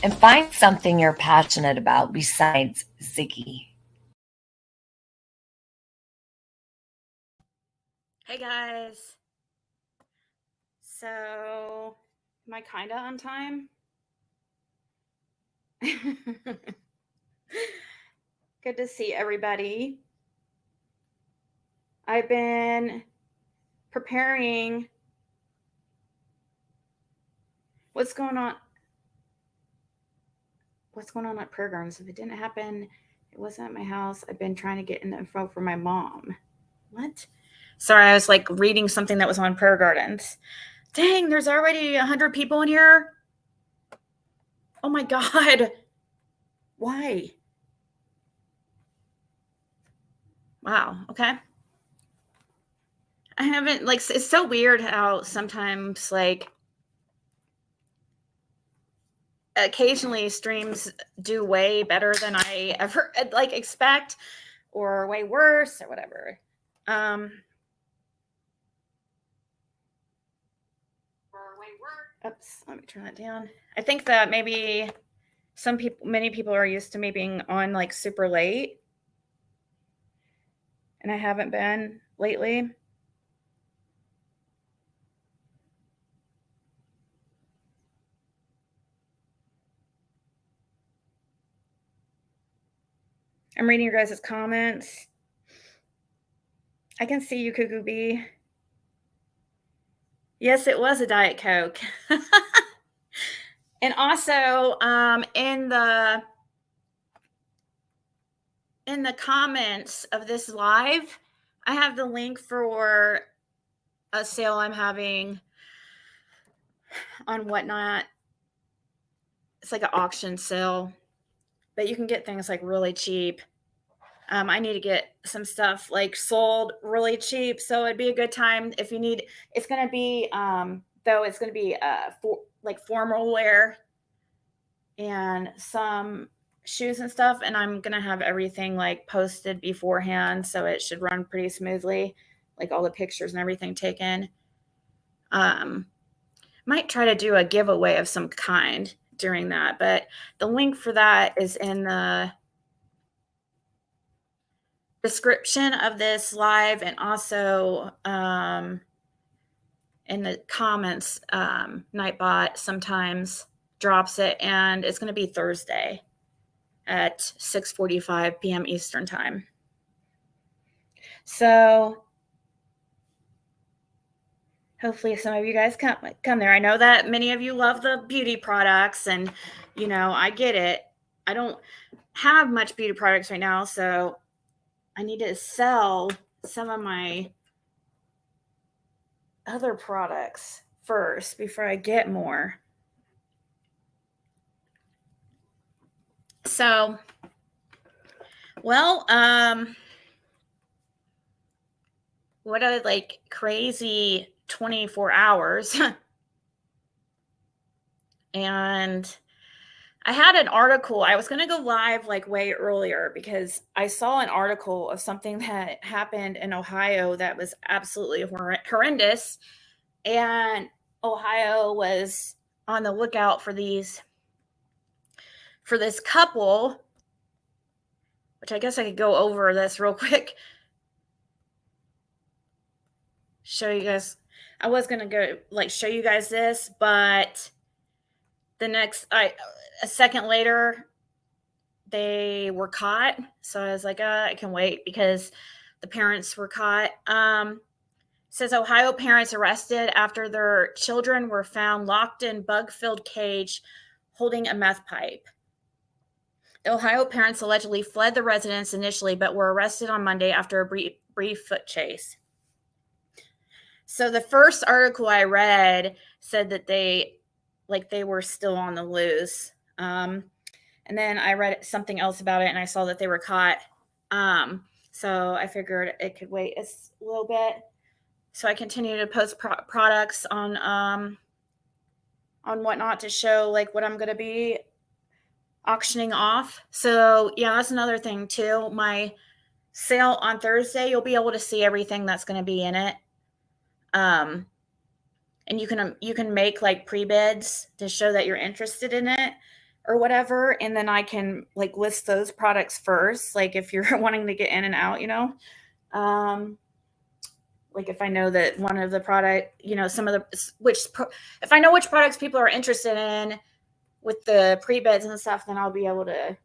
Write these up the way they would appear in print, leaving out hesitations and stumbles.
and find something you're passionate about besides Ziggy. Hey guys. So, am I kind of on time? Good to see everybody. I've been preparing. What's going on? What's going on at Prayer Gardens? If it didn't happen, it wasn't at my house. I've been trying to get in the info for my mom. What? Sorry, I was like reading something that was on Prayer Gardens. Dang, there's already 100 people in here. Oh my God. Why? Wow. Okay. I haven't, like, it's so weird how sometimes, like, occasionally streams do way better than I ever, like, expect, or way worse, or whatever. Oops, let me turn that down. I think that maybe many people are used to me being on, like, super late, and I haven't been lately. I'm reading your guys' comments. I can see you, Cuckoo Bee. Yes, it was a Diet Coke. And also, in the comments of this live, I have the link for a sale I'm having on Whatnot. It's like an auction sale, but you can get things like really cheap. I need to get some stuff like sold really cheap, so it'd be a good time if you need. It's gonna be though it's gonna be like formal wear and some shoes and stuff, and I'm gonna have everything like posted beforehand, so it should run pretty smoothly, like all the pictures and everything taken. Might try to do a giveaway of some kind during that, but the link for that is in the description of this live, and also in the comments. Nightbot sometimes drops it, and it's going to be Thursday at 6:45 p.m. Eastern time. So hopefully some of you guys come there. I know that many of you love the beauty products, and I get it. I don't have much beauty products right now, so I need to sell some of my other products first before I get more. So, well, what a like crazy 24 hours. And I had an article. I was going to go live like way earlier because I saw an article of something that happened in Ohio that was absolutely horrendous. And Ohio was on the lookout for this couple, which I guess I could go over this real quick. Show you guys. I was going to go like show you guys this, but a second later, they were caught. So I was like, I can wait because the parents were caught. Says Ohio parents arrested after their children were found locked in bug-filled cage holding a meth pipe. The Ohio parents allegedly fled the residence initially, but were arrested on Monday after a brief foot chase. So the first article I read said that they were still on the loose. And then I read something else about it, and I saw that they were caught. So I figured it could wait a little bit. So I continue to post products on Whatnot to show like what I'm going to be auctioning off. So yeah, that's another thing too. My sale on Thursday, you'll be able to see everything that's going to be in it. And you can make like pre-bids to show that you're interested in it, or whatever, and then I can like list those products first, like if you're wanting to get in and out, like if I know that one of the product, some of the if I know which products people are interested in with the pre-beds and stuff, then I'll be able to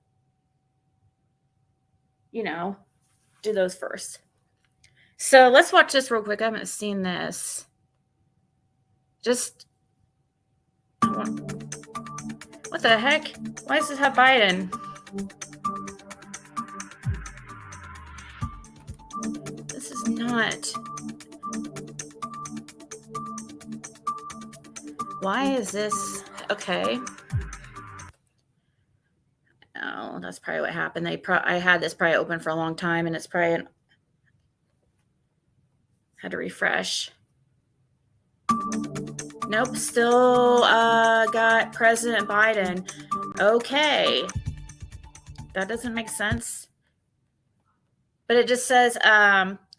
do those first. So let's watch this real quick. I haven't seen this. What the heck? Why does this have Biden? This is not. Why is this? Okay. Oh, that's probably what happened. I had this probably open for a long time, and it's probably had to refresh. Nope, still got President Biden. Okay. That doesn't make sense. But it just says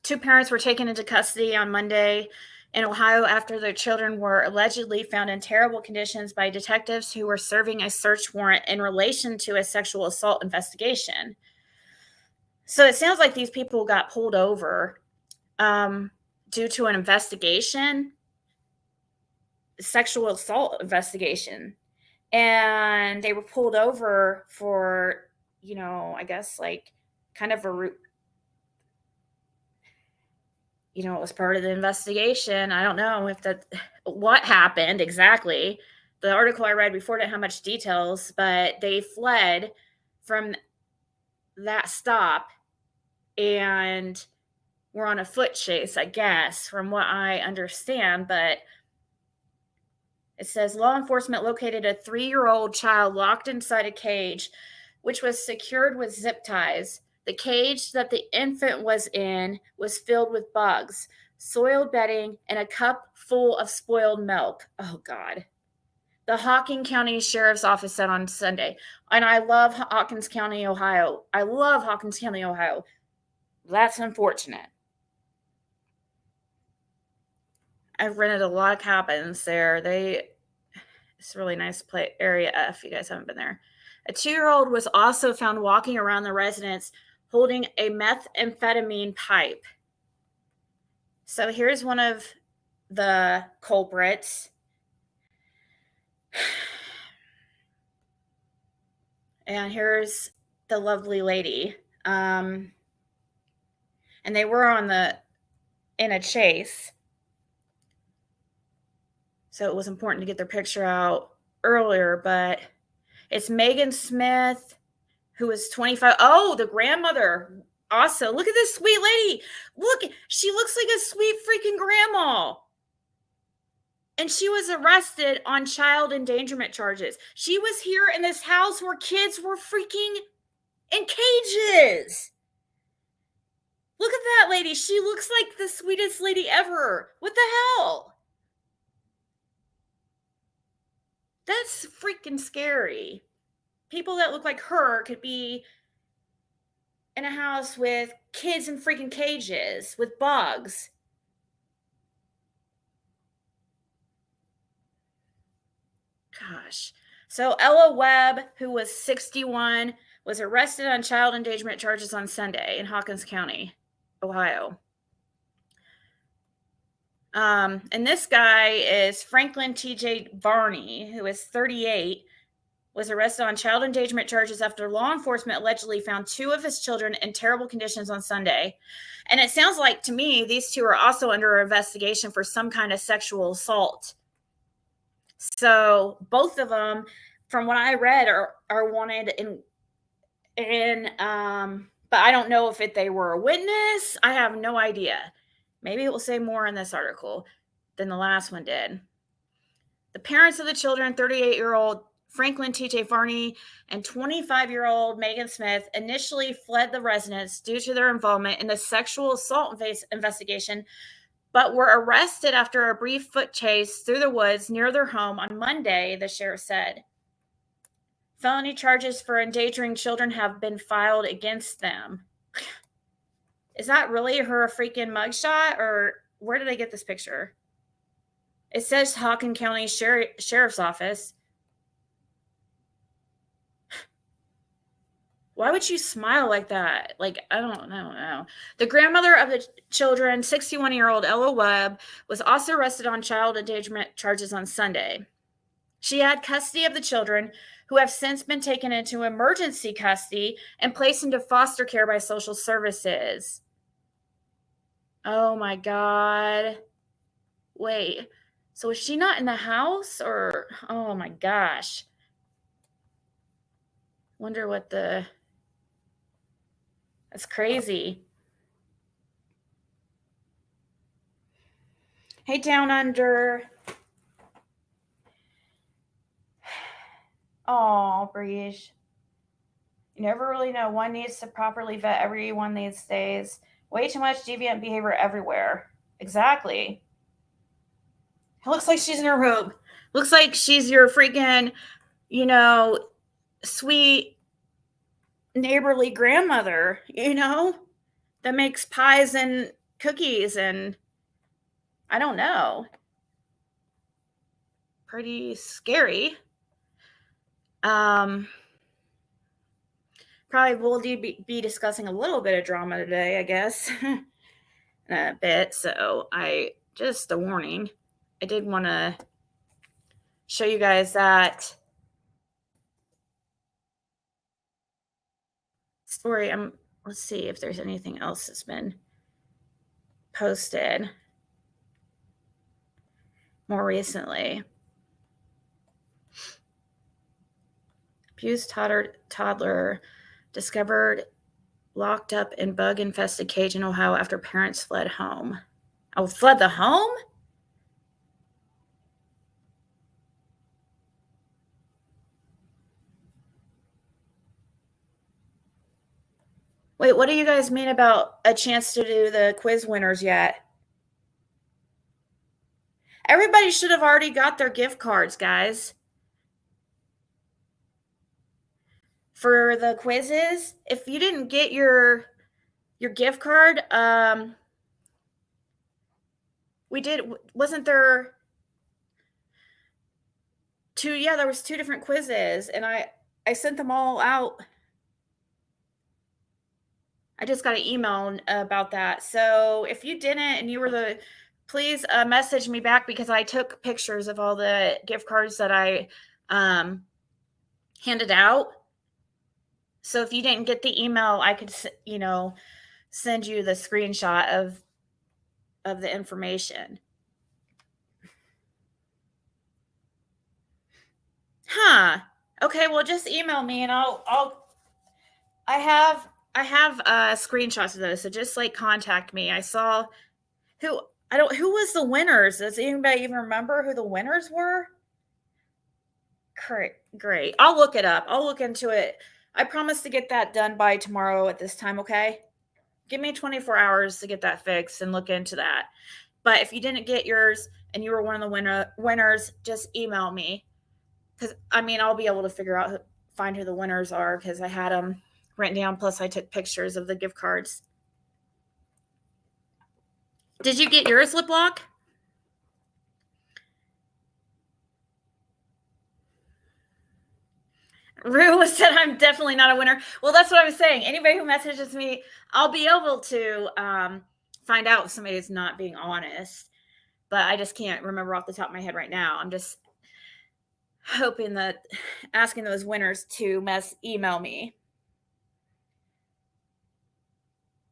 2 parents were taken into custody on Monday in Ohio after their children were allegedly found in terrible conditions by detectives who were serving a search warrant in relation to a sexual assault investigation. So it sounds like these people got pulled over due to an investigation, sexual assault investigation. And they were pulled over for, I guess like kind of it was part of the investigation. I don't know what happened exactly. The article I read before didn't have much details, but they fled from that stop and were on a foot chase, I guess, from what I understand. But it says law enforcement located a 3-year-old child locked inside a cage, which was secured with zip ties. The cage that the infant was in was filled with bugs, soiled bedding, and a cup full of spoiled milk. Oh, God. The Hawkins County Sheriff's Office said on Sunday. And I love Hawkins County, Ohio. I love Hawkins County, Ohio. That's unfortunate. I've rented a lot of cabins there. It's a really nice area if you guys haven't been there. A 2-year-old was also found walking around the residence holding a methamphetamine pipe. So here's one of the culprits. And here's the lovely lady. And they were in a chase. So it was important to get their picture out earlier, but it's Megan Smith, who is 25. Oh, the grandmother. Also, look at this sweet lady. Look, she looks like a sweet freaking grandma. And she was arrested on child endangerment charges. She was here in this house where kids were freaking in cages. Look at that lady. She looks like the sweetest lady ever. What the hell? That's freaking scary. People that look like her could be in a house with kids in freaking cages with bugs. Gosh. So Ella Webb, who was 61, was arrested on child endangerment charges on Sunday in Hawkins County, Ohio. And this guy is Franklin T.J. Varney, who is 38, was arrested on child endangerment charges after law enforcement allegedly found 2 of his children in terrible conditions on Sunday. And it sounds like to me these 2 are also under investigation for some kind of sexual assault. So both of them, from what I read, are wanted but I don't know if they were a witness. I have no idea. Maybe it will say more in this article than the last one did. The parents of the children, 38-year-old Franklin T.J. Varney and 25-year-old Megan Smith, initially fled the residence due to their involvement in the sexual assault investigation, but were arrested after a brief foot chase through the woods near their home on Monday, the sheriff said. Felony charges for endangering children have been filed against them. Is that really her freaking mugshot, or where did they get this picture? It says Hawkins County Sheriff's Office. Why would you smile like that? Like, I don't know. The grandmother of the children, 61-year-old Ella Webb, was also arrested on child endangerment charges on Sunday. She had custody of the children, who have since been taken into emergency custody and placed into foster care by social services. Oh my God. Wait, so is she not in the house or, oh my gosh. Wonder what that's crazy. Hey, Down Under. Oh, Breeze. You never really know. One needs to properly vet everyone these days. Way too much deviant behavior everywhere. Exactly. It looks like she's in her robe. Looks like she's your freaking, sweet neighborly grandmother, that makes pies and cookies and I don't know. Pretty scary. Probably will be discussing a little bit of drama today, I guess. In a bit. So just a warning. I did want to show you guys that story. Let's see if there's anything else that's been posted more recently. Abused toddler discovered locked up in bug-infested cage in Ohio after parents fled home. Oh, fled the home? Wait, what do you guys mean about a chance to do the quiz winners yet? Everybody should have already got their gift cards, guys. For the quizzes, if you didn't get your gift card, wasn't there two? Yeah, there was 2 different quizzes, and I sent them all out. I just got an email about that. So if you didn't and you were please message me back because I took pictures of all the gift cards that I handed out. So if you didn't get the email, I could, send you the screenshot of the information. Huh. Okay, well just email me and I have screenshots of those, so just contact me. I saw who was the winners? Does anybody even remember who the winners were? Great. I'll look it up. I'll look into it. I promise to get that done by tomorrow at this time, okay? Give me 24 hours to get that fixed and look into that. But if you didn't get yours and you were one of the winners, just email me. Because, I'll be able to find who the winners are because I had them written down. Plus, I took pictures of the gift cards. Did you get yours, Lip Lock? Rue said I'm definitely not a winner. Well, that's what I was saying. Anybody who messages me, I'll be able to find out if somebody is not being honest. But I just can't remember off the top of my head right now. I'm just hoping that asking those winners to email me.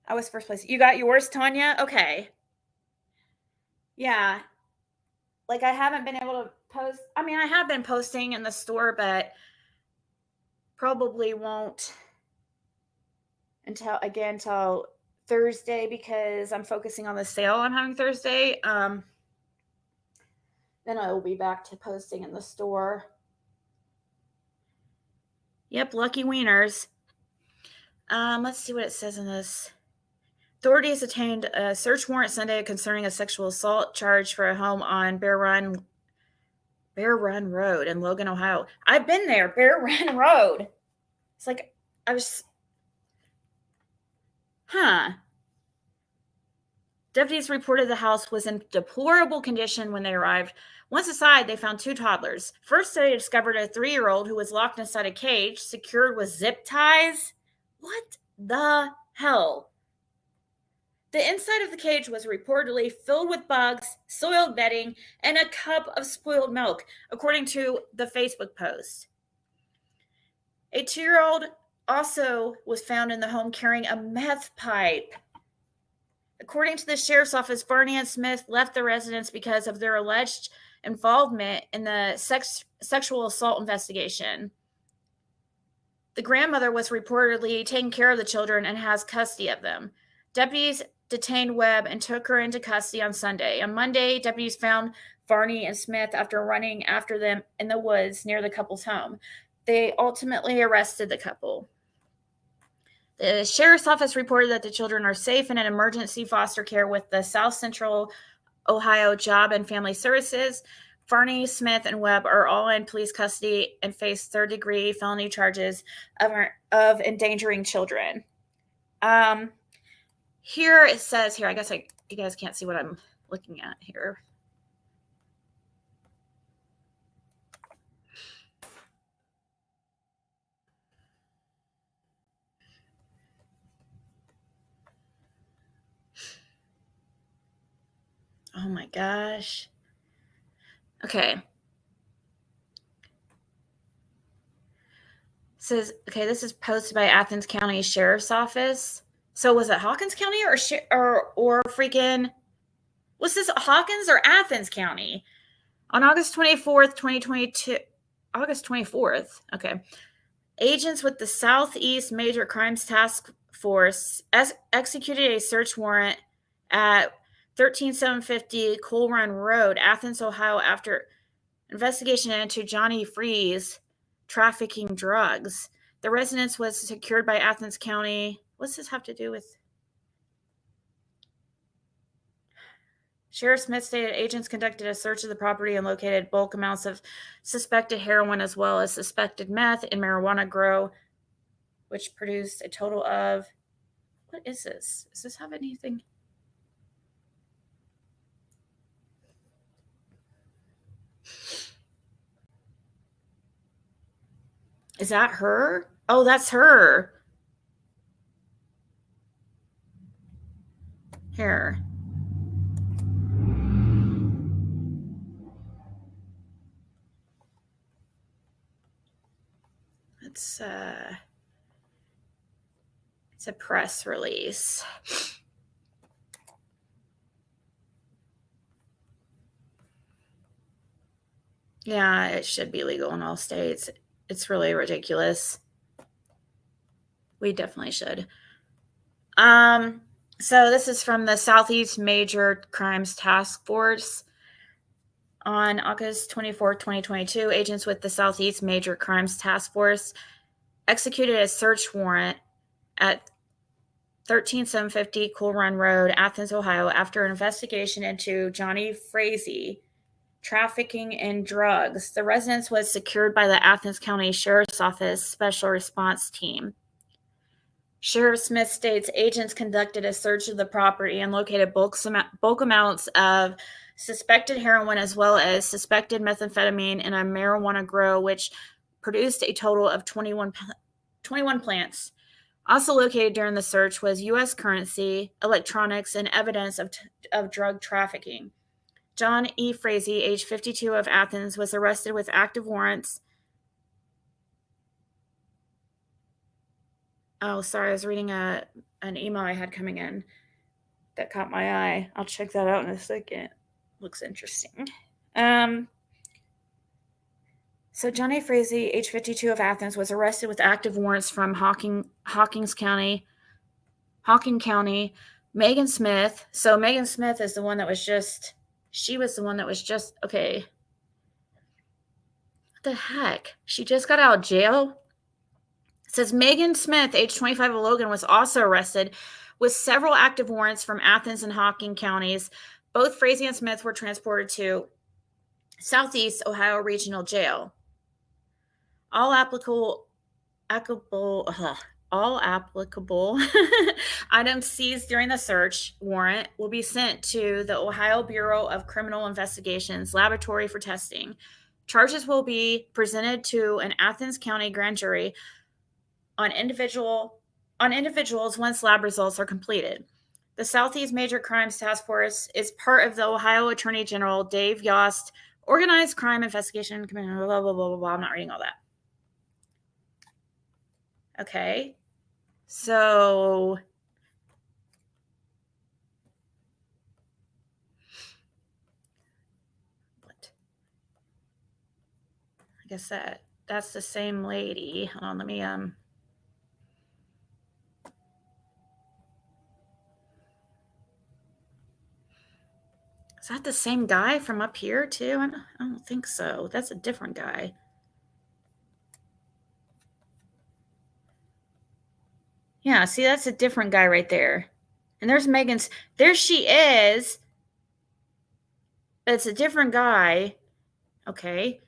I was first place. You got yours, Tanya? Okay. Yeah. I haven't been able to post. I have been posting in the store, but probably won't until Thursday because I'm focusing on the sale I'm having Thursday. Then I will be back to posting in the store. Yep, lucky wieners. Let's see what it says in this. Authorities obtained a search warrant Sunday concerning a sexual assault charge for a home on Bear Run Road in Logan, Ohio. I've been there, Bear Run Road. It's Deputies reported the house was in deplorable condition when they arrived. Once inside, they found 2 toddlers. First, they discovered a 3-year-old who was locked inside a cage, secured with zip ties. What the hell? The inside of the cage was reportedly filled with bugs, soiled bedding, and a cup of spoiled milk, according to the Facebook post. A 2-year-old also was found in the home carrying a meth pipe. According to the sheriff's office, Varney and Smith left the residence because of their alleged involvement in the sexual assault investigation. The grandmother was reportedly taking care of the children and has custody of them. Deputies detained Webb and took her into custody on Sunday. On Monday, deputies found Varney and Smith after running after them in the woods near the couple's home. They ultimately arrested the couple. The sheriff's office reported that the children are safe in an emergency foster care with the South Central Ohio Job and Family Services. Varney, Smith, and Webb are all in police custody and face third-degree felony charges of endangering children. Here it says here, I guess you guys can't see what I'm looking at here. Oh my gosh. Okay. It says, okay, this is posted by Athens County Sheriff's Office. So was it Hawkins County or freaking, was this Hawkins or Athens County? On August 24th, 2022, August 24th, okay, agents with the Southeast Major Crimes Task Force executed a search warrant at 13750 Coal Run Road, Athens, Ohio, after investigation into Johnny Freeze trafficking drugs. The residence was secured by Athens County. What's this have to do with? Sheriff Smith stated agents conducted a search of the property and located bulk amounts of suspected heroin as well as suspected meth in marijuana grow, which produced a total of, what is this? Does this have anything? Is that her? Oh, that's her. Here. It's a press release. Yeah, it should be legal in all states. It's really ridiculous. We definitely should. So this is from the Southeast Major Crimes Task Force. On August 24, 2022, agents with the Southeast Major Crimes Task Force executed a search warrant at 13750 Coal Run Road, Athens, Ohio, after an investigation into Johnny Frazee trafficking in drugs. The residence was secured by the Athens County Sheriff's Office Special Response Team. Sheriff Smith states agents conducted a search of the property and located bulk amounts of suspected heroin as well as suspected methamphetamine in a marijuana grow, which produced a total of 21 plants. Also located during the search was U.S. currency, electronics, and evidence of drug trafficking. John E. Frazee, age 52 of Athens, was arrested with active warrants. Oh, sorry, I was reading an email I had coming in that caught my eye. I'll check that out in a second. Looks interesting. So Johnny Frazee, age 52 of Athens, was arrested with active warrants from Hocking County. Megan Smith. So Megan Smith is the one that was just, okay. What the heck? She just got out of jail? It says Megan Smith, age 25 of Logan, was also arrested with several active warrants from Athens and Hocking counties. Both Frazee and Smith were transported to Southeast Ohio Regional Jail. All applicable items seized during the search warrant will be sent to the Ohio Bureau of Criminal Investigations laboratory for testing. Charges will be presented to an Athens County grand jury on individual on individuals once lab results are completed. The Southeast Major Crimes Task Force is part of the Ohio Attorney General Dave Yost Organized Crime Investigation Committee. Blah, blah, blah, blah, blah. I'm not reading all that. Okay. So what? I guess that's the same lady. Hold on, let me is that the same guy from up here too? I don't think so. That's a different guy. Yeah, see, that's a different guy right there. And there's Megan's. There she is. It's a different guy. Okay.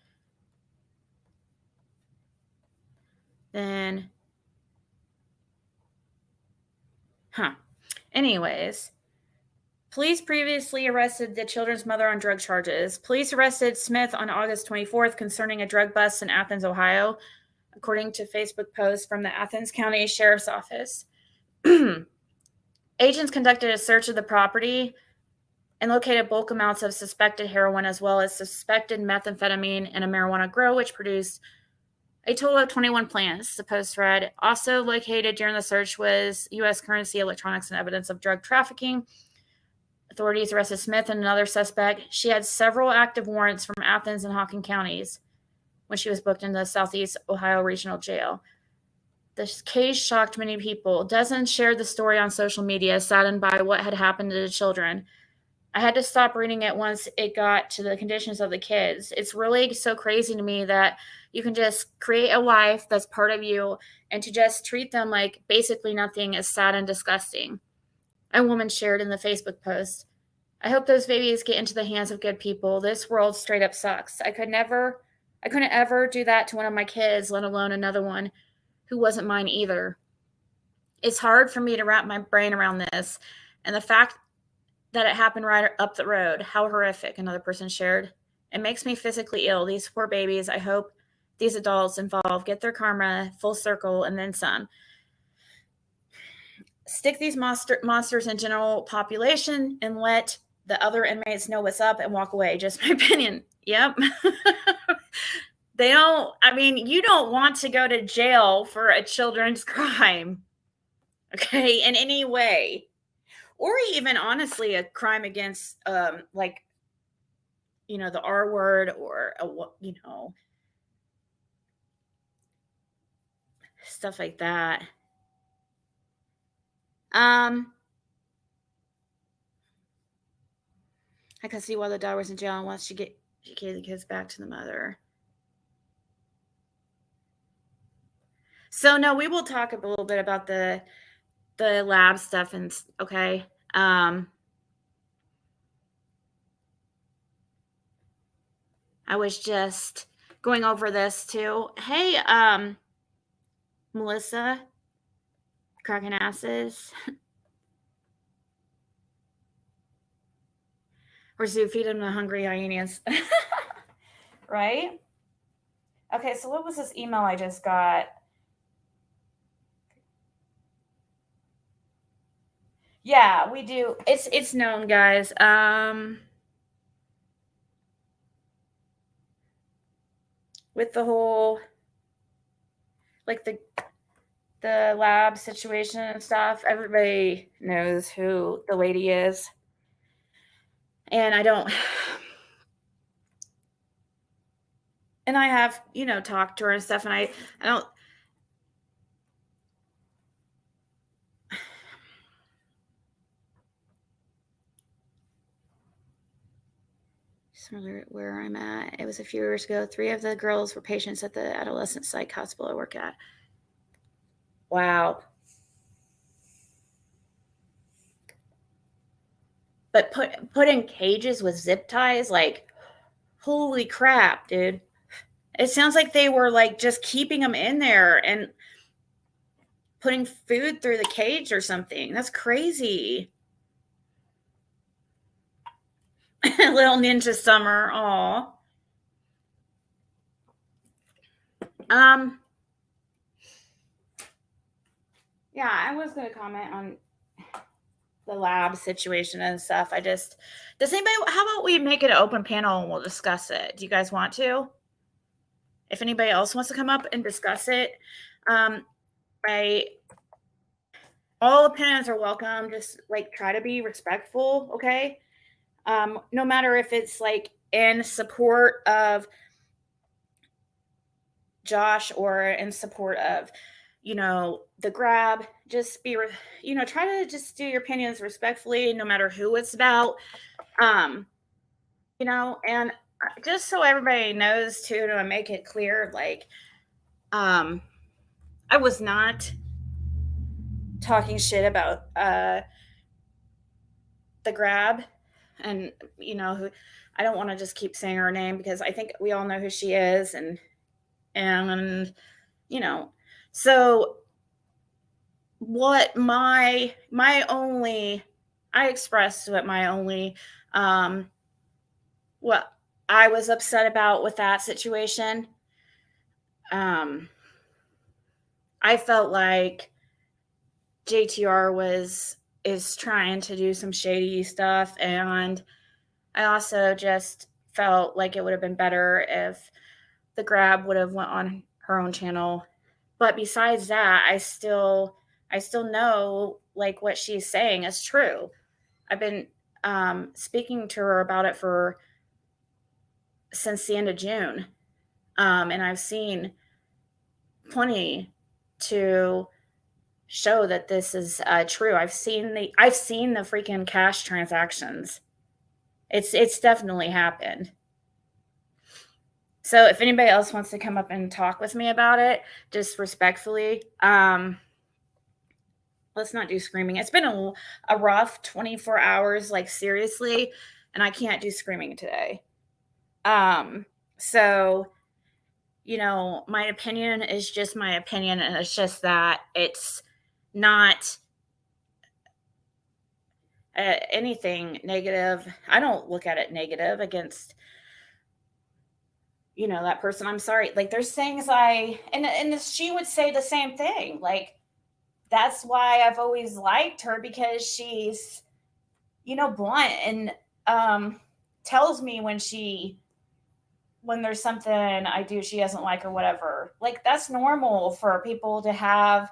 Then, anyways, police previously arrested the children's mother on drug charges. Police arrested Smith on August 24th concerning a drug bust in Athens, Ohio, according to Facebook posts from the Athens County Sheriff's Office. Agents conducted a search of the property and located bulk amounts of suspected heroin as well as suspected methamphetamine and a marijuana grow, which produced a total of 21 plants, the post read. Also located during the search was U.S. currency, electronics, and evidence of drug trafficking. Authorities arrested Smith and another suspect. She had several active warrants from Athens and Hocking counties when she was booked in the Southeast Ohio Regional Jail. This case shocked many people. Dozens shared the story on social media, saddened by what had happened to the children. I had to stop reading it once it got to the conditions of the kids. It's really so crazy to me that you can just create a life that's part of you and to just treat them like basically nothing is sad and disgusting. A woman shared in the Facebook post, I hope those babies get into the hands of good people. This world straight up sucks. I couldn't ever do that to one of my kids, let alone another one who wasn't mine either. It's hard for me to wrap my brain around this. And the fact that it happened right up the road, how horrific, another person shared. It makes me physically ill. These poor babies, I hope these adults involved get their karma full circle and then some. Stick these monsters in general population and let the other inmates know what's up and walk away. Just my opinion. Yep. You don't want to go to jail for a children's crime, okay, in any way. Or even, honestly, a crime against, the R word or, stuff like that. I can see why the daughter was in jail and wants she gave the kids back to the mother. So no, we will talk a little bit about the lab stuff and okay. I was just going over this too. Hey, Melissa, cracking asses. Or zoo feed them to hungry hyenas. Right? Okay, so what was this email I just got? Yeah, we do. It's known, guys. With the whole like the lab situation and stuff, everybody knows who the lady is. And I don't and I have, talked to her and stuff, and I don't similar where I'm at. It was a few years ago. 3 of the girls were patients at the adolescent psych hospital I work at. Wow. But put in cages with zip ties, like, holy crap, dude. It sounds like they were like just keeping them in there and putting food through the cage or something. That's crazy. Little Ninja Summer. Aw. Yeah, I was going to comment on the lab situation and stuff. Does anybody, how about we make it an open panel and we'll discuss it? Do you guys want to? If anybody else wants to come up and discuss it, I all opinions are welcome. Just like try to be respectful, okay? No matter if it's like in support of Josh or in support of, the grab, just be, try to just do your opinions respectfully, no matter who it's about. Um, and just so everybody knows too, to make it clear, like, I was not talking shit about the grab, and who, I don't want to just keep saying her name because I think we all know who she is, and so what my only, I expressed what my only what I was upset about with that situation. I felt like JTR is trying to do some shady stuff, and I also just felt like it would have been better if the grab would have went on her own channel. But besides that, I still know like what she's saying is true. I've been speaking to her about it for since the end of June, and I've seen plenty to show that this is true. I've seen the freaking cash transactions. It's definitely happened. So if anybody else wants to come up and talk with me about it, just respectfully, let's not do screaming. It's been a rough 24 hours, like seriously, and I can't do screaming today. So, my opinion is just my opinion, and it's just that it's not anything negative. I don't look at it negative against that person. I'm sorry, like there's things and she would say the same thing, like that's why I've always liked her, because she's blunt, and tells me when there's something I do she doesn't like or whatever. Like that's normal for people to have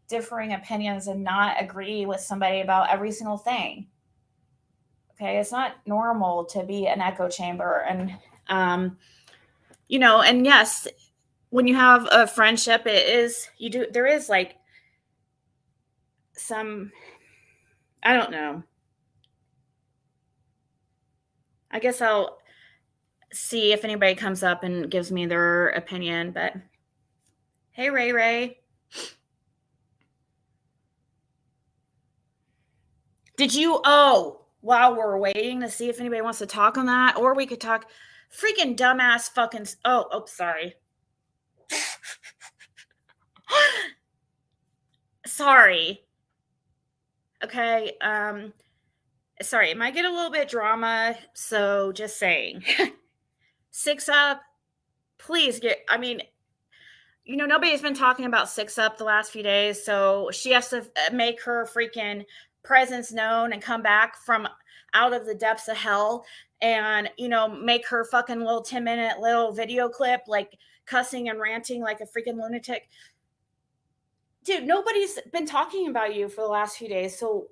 differing opinions and not agree with somebody about every single thing. Okay, it's not normal to be an echo chamber, and and yes, when you have a friendship, there is like some, I don't know. I guess I'll see if anybody comes up and gives me their opinion, but hey, Ray. While we're waiting to see if anybody wants to talk on that, or we could talk freaking dumbass fucking, sorry. Sorry. Okay, sorry, it might get a little bit drama, so just saying. 6 Up, please nobody's been talking about 6 Up the last few days, so she has to make her freaking presence known and come back from out of the depths of hell, and make her fucking little 10-minute little video clip, like cussing and ranting like a freaking lunatic. Dude, nobody's been talking about you for the last few days, so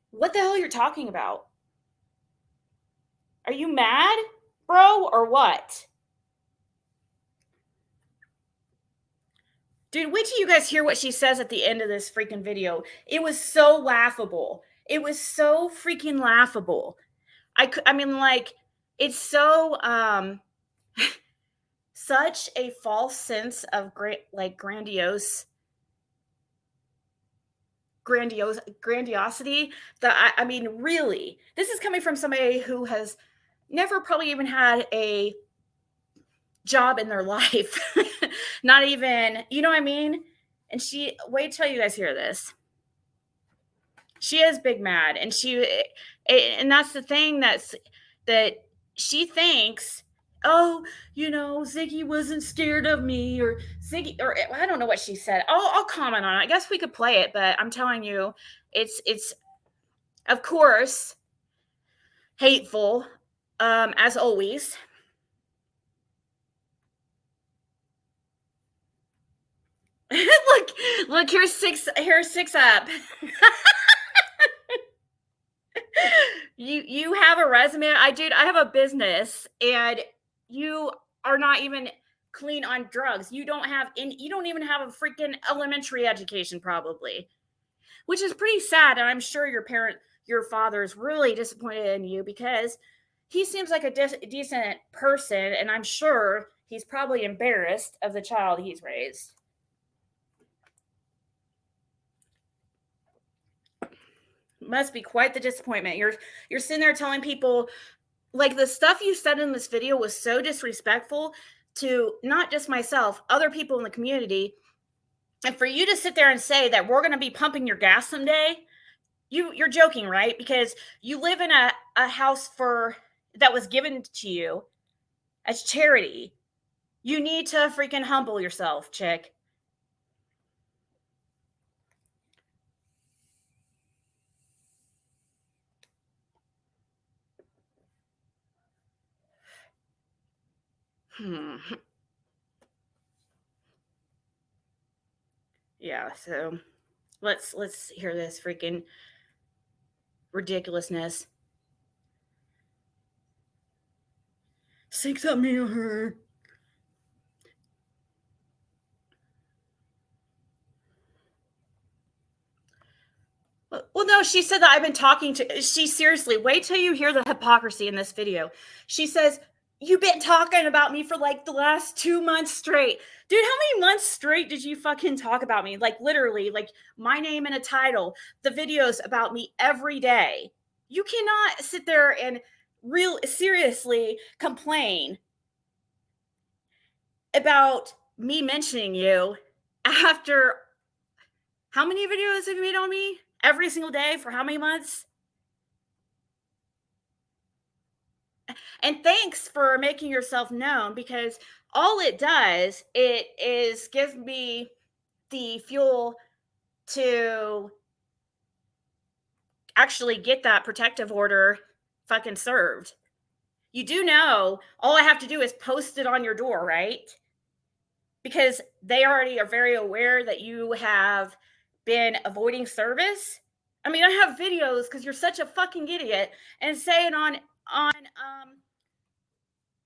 what the hell you're talking about? Are you mad, bro, or what? Dude, wait till you guys hear what she says at the end of this freaking video. It was so laughable. It was so freaking laughable. It's so such a false sense of grandiosity that really, this is coming from somebody who has never probably even had a job in their life. Not even, you know what I mean? And wait till you guys hear this. She is big mad, and that's the thing, that she thinks, oh, Ziggy wasn't scared of me, or Ziggy, or I don't know what she said. I'll comment on it. I guess we could play it, but I'm telling you, it's of course hateful, as always. look, here's six up. You have a resume. I have a business, and you are not even clean on drugs. You don't even have a freaking elementary education, probably, which is pretty sad. And I'm sure your father is really disappointed in you, because he seems like a decent person, and I'm sure he's probably embarrassed of the child he's raised. Must be quite the disappointment. You're sitting there telling people, like, the stuff you said in this video was so disrespectful to not just myself, other people in the community. And for you to sit there and say that we're going to be pumping your gas someday, you're joking, right? Because you live in a house that was given to you as charity. You need to freaking humble yourself, chick. Yeah, so let's hear this freaking ridiculousness. Sing something to her. Well, no, she said that I've been talking to. She seriously, wait till you hear the hypocrisy in this video. She says, you've been talking about me for like the last 2 months straight. Dude, how many months straight did you fucking talk about me? Like, literally, like my name and a title, the videos about me every day. You cannot sit there and seriously complain about me mentioning you after how many videos have you made on me? Every single day for how many months? And thanks for making yourself known, because all it does, it is give me the fuel to actually get that protective order fucking served. You do know all I have to do is post it on your door, right? Because they already are very aware that you have been avoiding service. I mean, I have videos, because you're such a fucking idiot, and saying on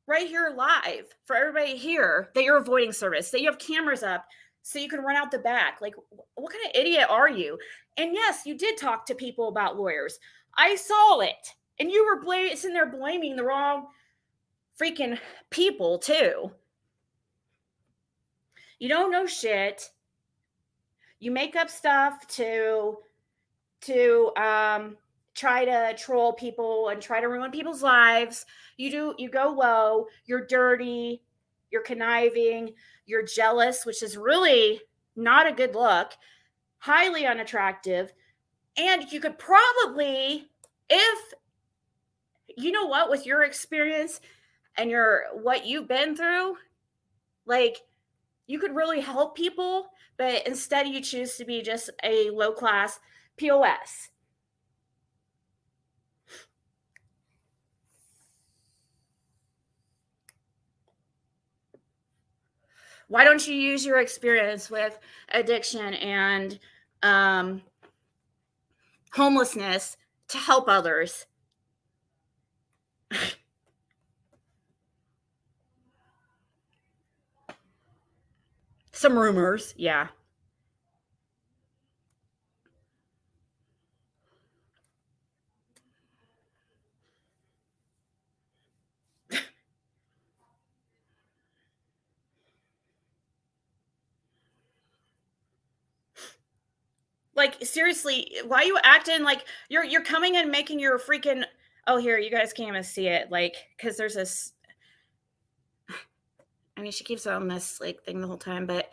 right here live for everybody here that you're avoiding service, that you have cameras up so you can run out the back. Like, what kind of idiot are you? And yes, you did talk to people about lawyers. I saw it. And you were sitting there blaming the wrong freaking people too. You don't know shit. You make up stuff to try to troll people and try to ruin people's lives. You go low, you're dirty, you're conniving, you're jealous, which is really not a good look, highly unattractive. And you could probably, if you know what, with your experience and what you've been through, like, you could really help people, but instead you choose to be just a low class POS. Why don't you use your experience with addiction and homelessness to help others? Some rumors, yeah. Like, seriously, why are you acting like you're coming and making your freaking, oh, here, you guys can't even see it, like, because there's this, I mean, she keeps on this like thing the whole time, but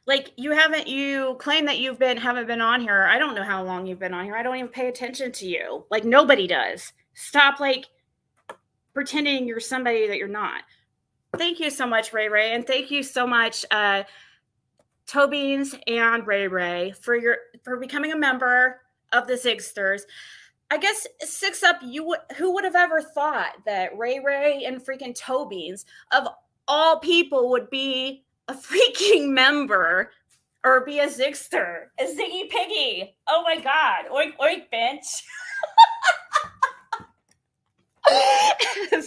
Like you claim that haven't been on here. I don't know how long you've been on here. I don't even pay attention to you. Like nobody does. Stop like pretending you're somebody that you're not. Thank you so much, Ray Ray, and thank you so much, Tobeans and Ray Ray for becoming a member of the Zigsters. I guess Six Up, who would have ever thought that Ray Ray and freaking Tobeans of all people would be a freaking member or be a Zigster, a Ziggy Piggy. Oh my God. Oink, oink, bench.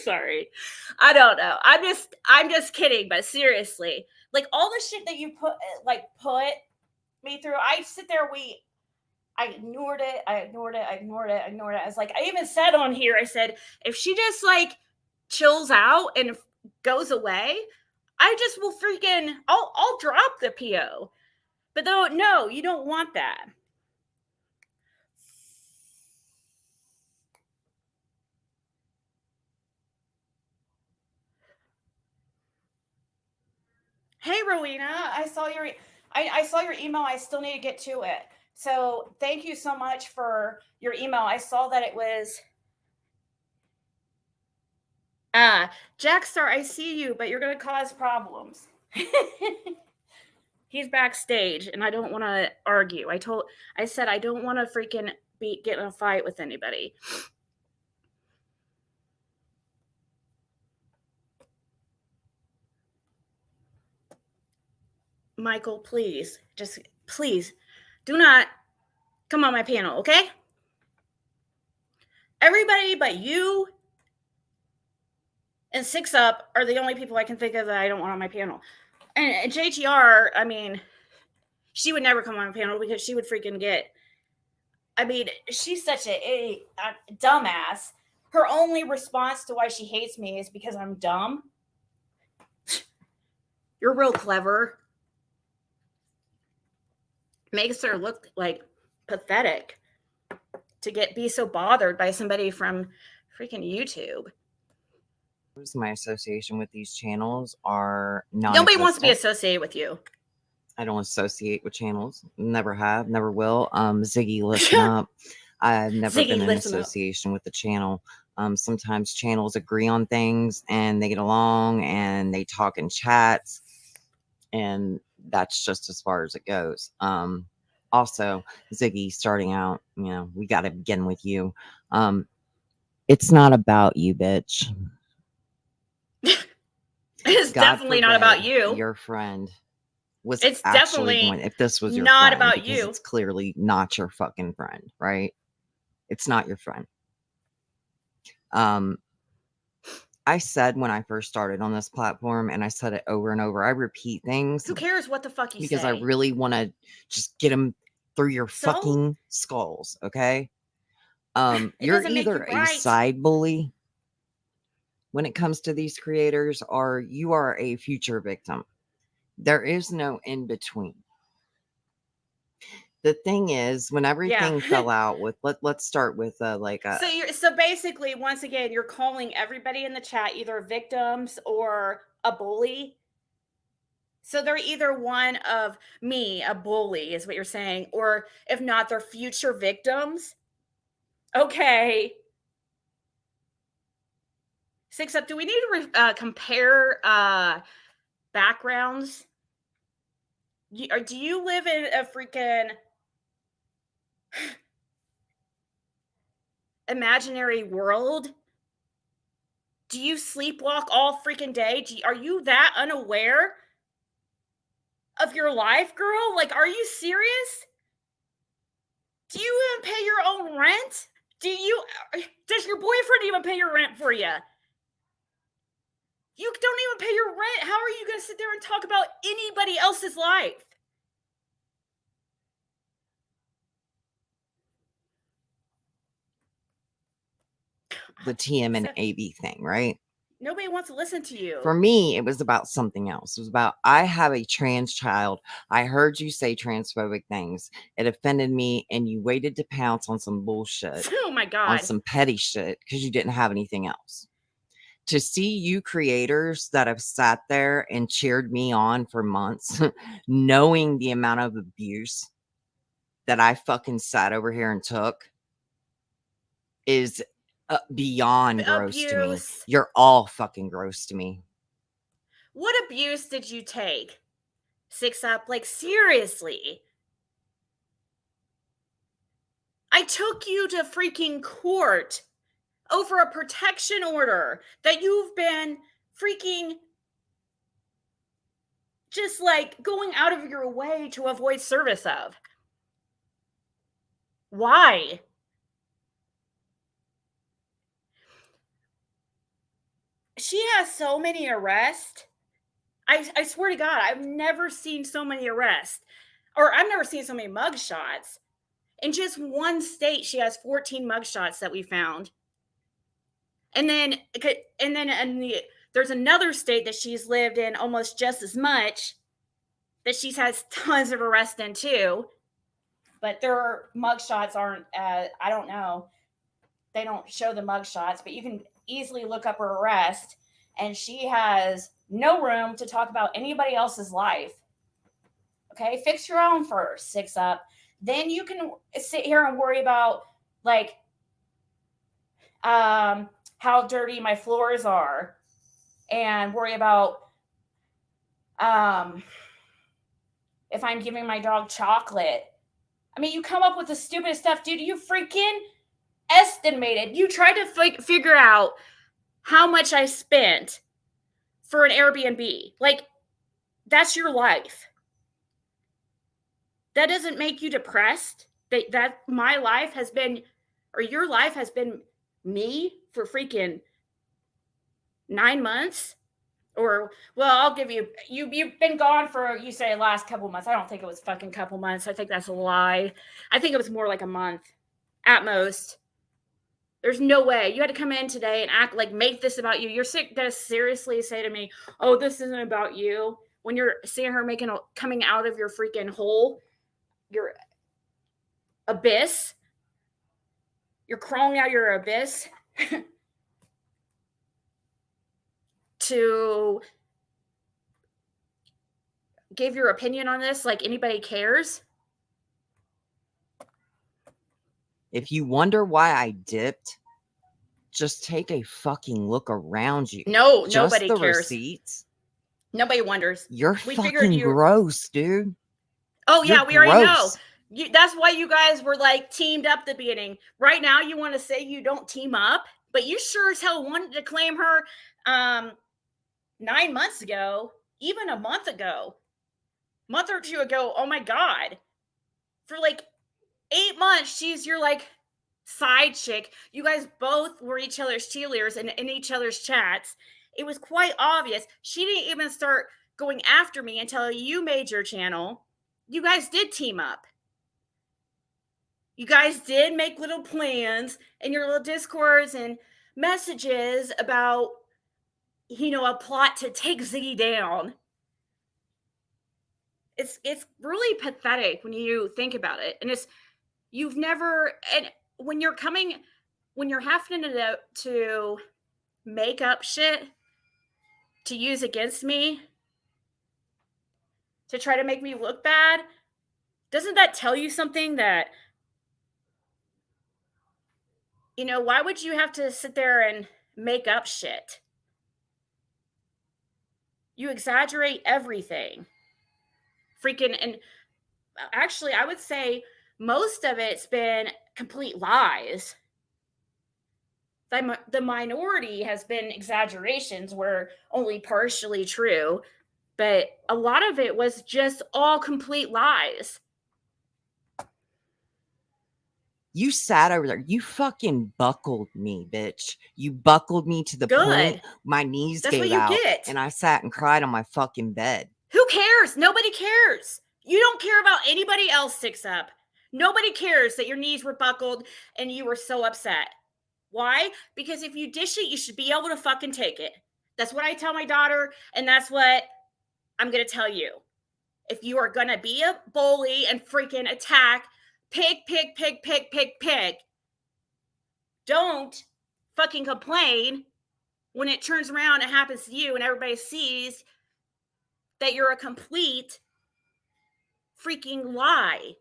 Sorry. I don't know. I'm just kidding, but seriously, like all the shit that you put me through, I sit there, I ignored it. I was like, I even said on here, I said, if she just like chills out and goes away, I just will freaking, I'll drop the PO. But though, no, you don't want that. Hey, Rowena, I saw your email. I still need to get to it. So thank you so much for your email. I saw that it was Jackstar, I see you, but you're going to cause problems. He's backstage, and I don't want to argue. I said I don't want to freaking get in a fight with anybody. Michael, please, just please do not come on my panel, okay? Everybody but you and Six Up are the only people I can think of that I don't want on my panel. And JTR, I mean, she would never come on my panel because she would freaking get. I mean, she's such a dumbass. Her only response to why she hates me is because I'm dumb. You're real clever. Makes her look like pathetic to be so bothered by somebody from freaking YouTube. My association with these channels are not. Nobody wants to be associated with you. I don't associate with channels. Never have, never will. Ziggy, listen up. I've never been in association with the channel. Sometimes channels agree on things and they get along and they talk in chats, and that's just as far as it goes. Also, Ziggy, starting out, we got to begin with you. It's not about you, bitch. It's definitely not about you. Your friend was it's definitely if this was your not friend, about you. It's clearly not your fucking friend, right? It's not your friend. I said when I first started on this platform, and I said it over and over, I repeat things. Who cares what the fuck you say? Because I really want to just get them through your fucking skulls, okay? You're either a side bully when it comes to these creators, or you are a future victim. There is no in between. The thing is, when everything fell out with, let's start with so basically, once again, you're calling everybody in the chat either victims or a bully. So they're either one of me, a bully, is what you're saying, or if not, they're future victims. Okay. Six Up, do we need to compare backgrounds? Do you live in a freaking imaginary world? Do you sleepwalk all freaking day? Are you that unaware of your life, girl? Like, are you serious? Do you even pay your own rent? Does your boyfriend even pay your rent for you? You don't even pay your rent. How are you going to sit there and talk about anybody else's life? The TM and AB thing, right? Nobody wants to listen to you. For me, it was about something else. It was about, I have a trans child. I heard you say transphobic things. It offended me, and you waited to pounce on some bullshit. Oh my God. On some petty shit because you didn't have anything else. to see you creators that have sat there and cheered me on for months, knowing the amount of abuse that I fucking sat over here and took is beyond gross to me. Abuse. You're all fucking gross to me. What abuse did you take? 6 Up, like seriously. I took you to freaking court over a protection order that you've been freaking just like going out of your way to avoid service of. Why? She has so many arrests. I swear to God, I've never seen so many arrests, or I've never seen so many mugshots. In just one state, she has 14 mugshots that we found. And then there's another state that she's lived in almost just as much that she has tons of arrests in too. But their mugshots aren't, I don't know. They don't show the mugshots, but you can easily look up her arrest. And she has no room to talk about anybody else's life. Okay, fix your own first, 6 Up. Then you can sit here and worry about like how dirty my floors are, and worry about if I'm giving my dog chocolate. I mean, you come up with the stupidest stuff, dude. You freaking estimated. You tried to figure out how much I spent for an Airbnb. Like, that's your life. That doesn't make you depressed. That my life has been, or your life has been me for freaking 9 months. Or, well, I'll give you, you've been gone for, you say, last couple months. I don't think it was fucking couple months. I think that's a lie. I think it was more like a month at most. There's no way. You had to come in today and act like, make this about you. You're going to seriously say to me, oh, this isn't about you. When you're seeing her coming out of your freaking hole, your abyss, you're crawling out your abyss to give your opinion on this like anybody cares. If you wonder why I dipped, just take a fucking look around you. No, just nobody the cares. Receipts. Nobody wonders. You're fucking gross, dude. Oh, yeah, we already know. gross. That's why you guys were like teamed up at the beginning. Right now, you want to say you don't team up, but you sure as hell wanted to claim her 9 months ago, even a month or two ago. Oh my God. For like 8 months, she's your like side chick. You guys both were each other's cheerleaders and in each other's chats. It was quite obvious. She didn't even start going after me until you made your channel. You guys did team up. You guys did make little plans in your little discords and messages about, you know, a plot to take Ziggy down. It's really pathetic when you think about it. And you've never, and when you're having to make up shit to use against me, to try to make me look bad, doesn't that tell you something? That, you know, why would you have to sit there and make up shit? You exaggerate everything. Freaking, and actually, I would say most of it's been complete lies. The minority has been exaggerations, were only partially true, but a lot of it was just all complete lies. You sat over there. You fucking buckled me, bitch. You buckled me to the point my knees gave out. And I sat and cried on my fucking bed. Who cares? Nobody cares. You don't care about anybody else, 6 Up. Nobody cares that your knees were buckled and you were so upset. Why? Because if you dish it, you should be able to fucking take it. That's what I tell my daughter, and that's what I'm going to tell you. If you are going to be a bully and freaking attack, pig, don't fucking complain when it turns around, it happens to you, and everybody sees that you're a complete freaking lie.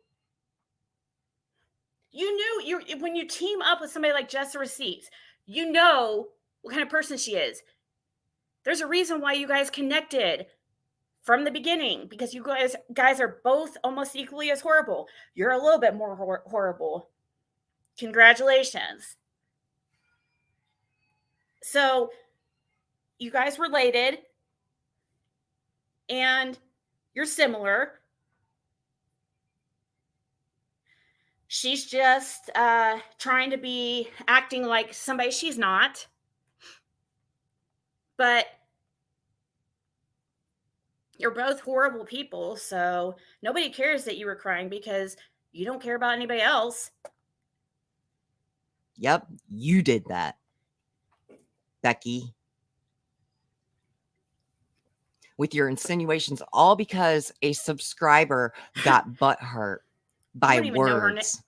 You knew when you team up with somebody like Just the Receipts, you know what kind of person she is. There's a reason why you guys connected from the beginning, because you guys are both almost equally as horrible. You're a little bit more horrible. Congratulations. So you guys related, and you're similar. She's just trying to be acting like somebody she's not. But you're both horrible people, so nobody cares that you were crying because you don't care about anybody else. Yep, you did that, Becky. With your insinuations, all because a subscriber got butthurt by words.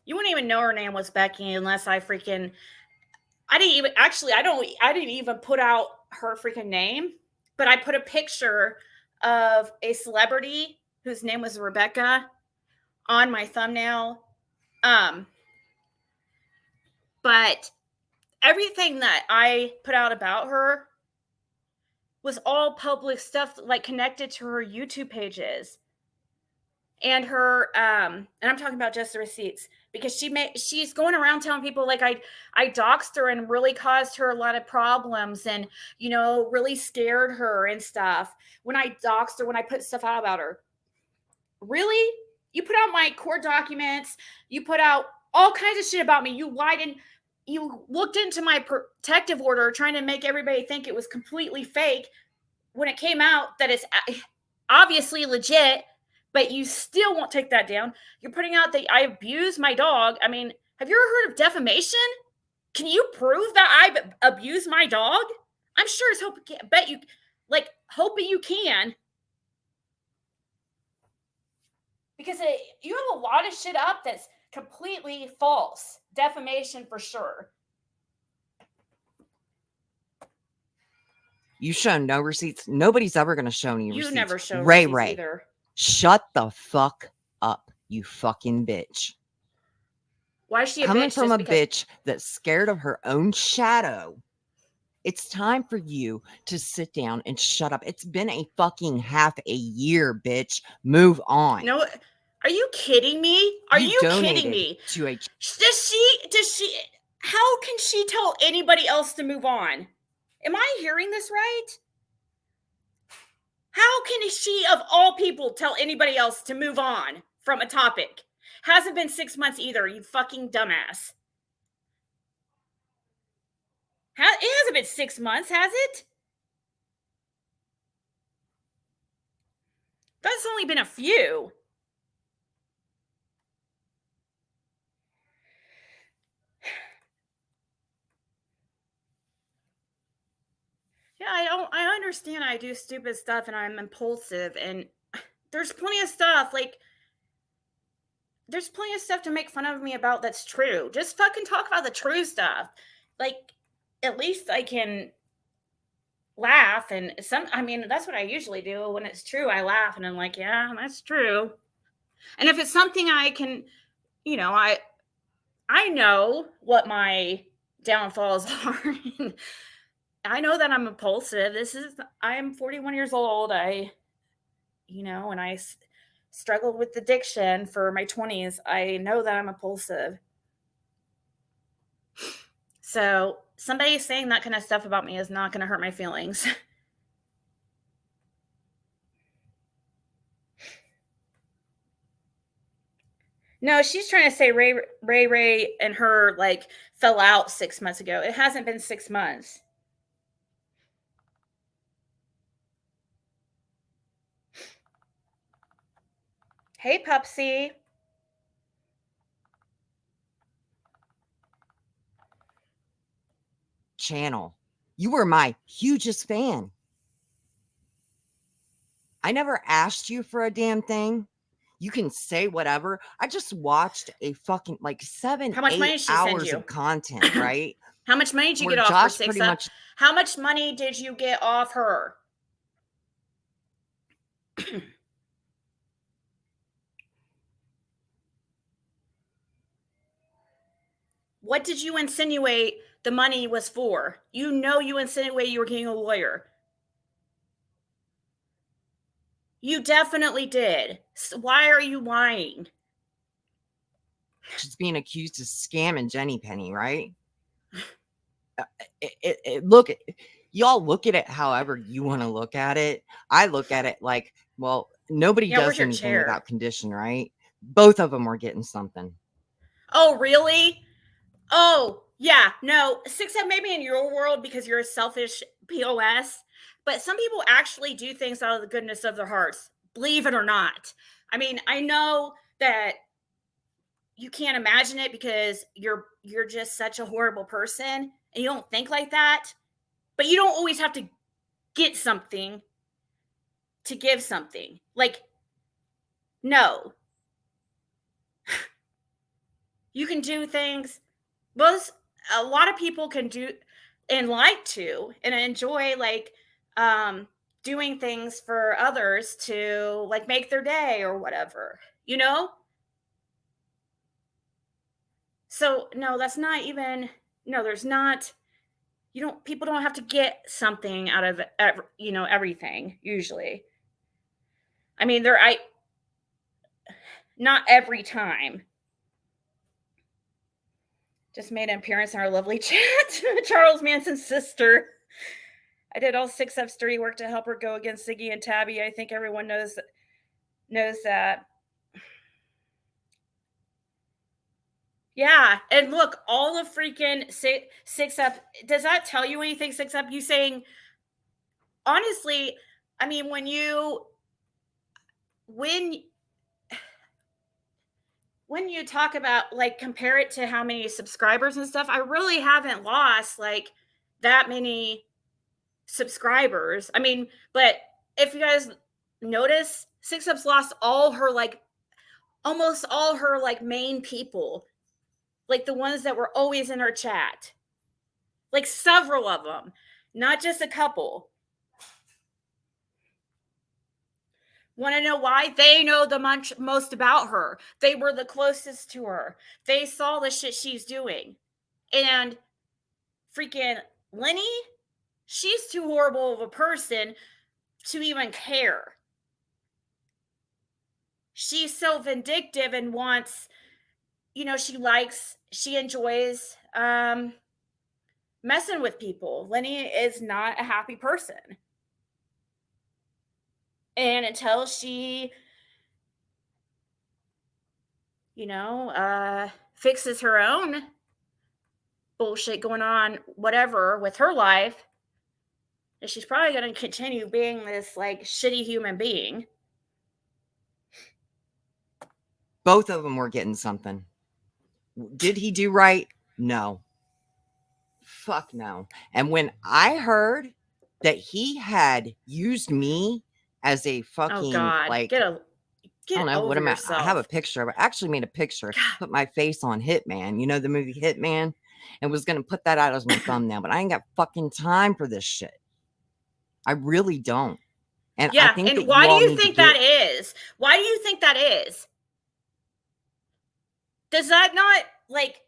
You wouldn't even know her name was Becky unless I didn't even put out her freaking name, but I put a picture of a celebrity whose name was Rebecca on my thumbnail. But everything that I put out about her was all public stuff, like connected to her YouTube pages and her and I'm talking about Just the Receipts, because she's going around telling people like I doxed her and really caused her a lot of problems, and really scared her and stuff when I doxed her, when I put stuff out about her. Really? You put out my court documents, you put out all kinds of shit about me, you lied, and you looked into my protective order trying to make everybody think it was completely fake when it came out that it's obviously legit, but you still won't take that down. You're putting out that I abused my dog. I mean, have you ever heard of defamation? Can you prove that I abused my dog? I'm sure as hope you can. Because you have a lot of shit up that's completely false. Defamation for sure. You show no receipts. Nobody's ever going to show any receipts. You never show Ray receipts either. Shut the fuck up, you fucking bitch. Why is she coming from a bitch that's scared of her own shadow? It's time for you to sit down and shut up. It's been a fucking half a year, bitch. Move on. No, are you kidding me? Are you kidding me? Does she? How can she tell anybody else to move on? Am I hearing this right? How can she, of all people, tell anybody else to move on from a topic? Hasn't been 6 months either, you fucking dumbass. It hasn't been 6 months, has it? That's only been a few. Yeah, I understand I do stupid stuff and I'm impulsive, and there's plenty of stuff to make fun of me about that's true. Just fucking talk about the true stuff. Like, at least I can laugh, and that's what I usually do. When it's true, I laugh and I'm like, yeah, that's true. And if it's something I can, I know what my downfalls are. I know that I'm impulsive. I'm 41 years old. And I struggled with addiction for my 20s. I know that I'm impulsive. So somebody saying that kind of stuff about me is not going to hurt my feelings. No, she's trying to say Ray and her fell out 6 months ago. It hasn't been 6 months. Hey, Pupsy. Channel. You were my hugest fan. I never asked you for a damn thing. You can say whatever. I just watched a fucking 7-8 hours of content, right? How much money did you Where get off for Josh 6 pretty Up? much How much money did you get off her? What did you insinuate the money was for? You know you insinuate you were getting a lawyer. You definitely did. So why are you lying? she's being accused of scamming Jenny Penny, right? Y'all look at it however you want to look at it. I look at it like, well, nobody Yeah, where's does your anything chair? without condition, right? Both of them were getting something. Oh, really? Oh, yeah. No, 6 Up maybe in your world because you're a selfish POS, but some people actually do things out of the goodness of their hearts, believe it or not. I mean, I know that you can't imagine it because you're just such a horrible person and you don't think like that, but you don't always have to get something to give something. Like, no. You can do things. Most a lot of people can do and like to and enjoy like doing things for others to like make their day or whatever, you know? So no, that's not even no, there's not you don't people don't have to get something out of everything usually. I mean, I not every time. Just made an appearance in our lovely chat. Charles Manson's sister. I did all 6 Up's dirty work to help her go against Ziggy and Tabby. I think everyone knows that. Yeah, and look, all of freaking 6 Up. Does that tell you anything? 6 Up. You saying honestly? I mean, when you talk about like compare it to how many subscribers and stuff, I really haven't lost like that many subscribers. I mean, but if you guys notice, 6 Up's lost all her like almost all her like main people, like the ones that were always in her chat, like several of them, not just a couple. Want to know why? They know the most about her. They were the closest to her. They saw the shit she's doing. And freaking Lenny, she's too horrible of a person to even care. She's so vindictive and wants, she enjoys messing with people. Lenny is not a happy person. And until she, fixes her own bullshit going on, whatever, with her life, she's probably going to continue being this like shitty human being. Both of them were getting something. Did he do right? No. Fuck no. And when I heard that he had used me as a fucking like Get I don't know over what am yourself. I have a picture of it. I actually made a picture, put my face on Hitman, the movie Hitman, and was gonna put that out as my thumbnail, but I ain't got fucking time for this shit. I really don't. And yeah, I think and that why you all do you need think to get, that is? Why do you think that is? Does that not like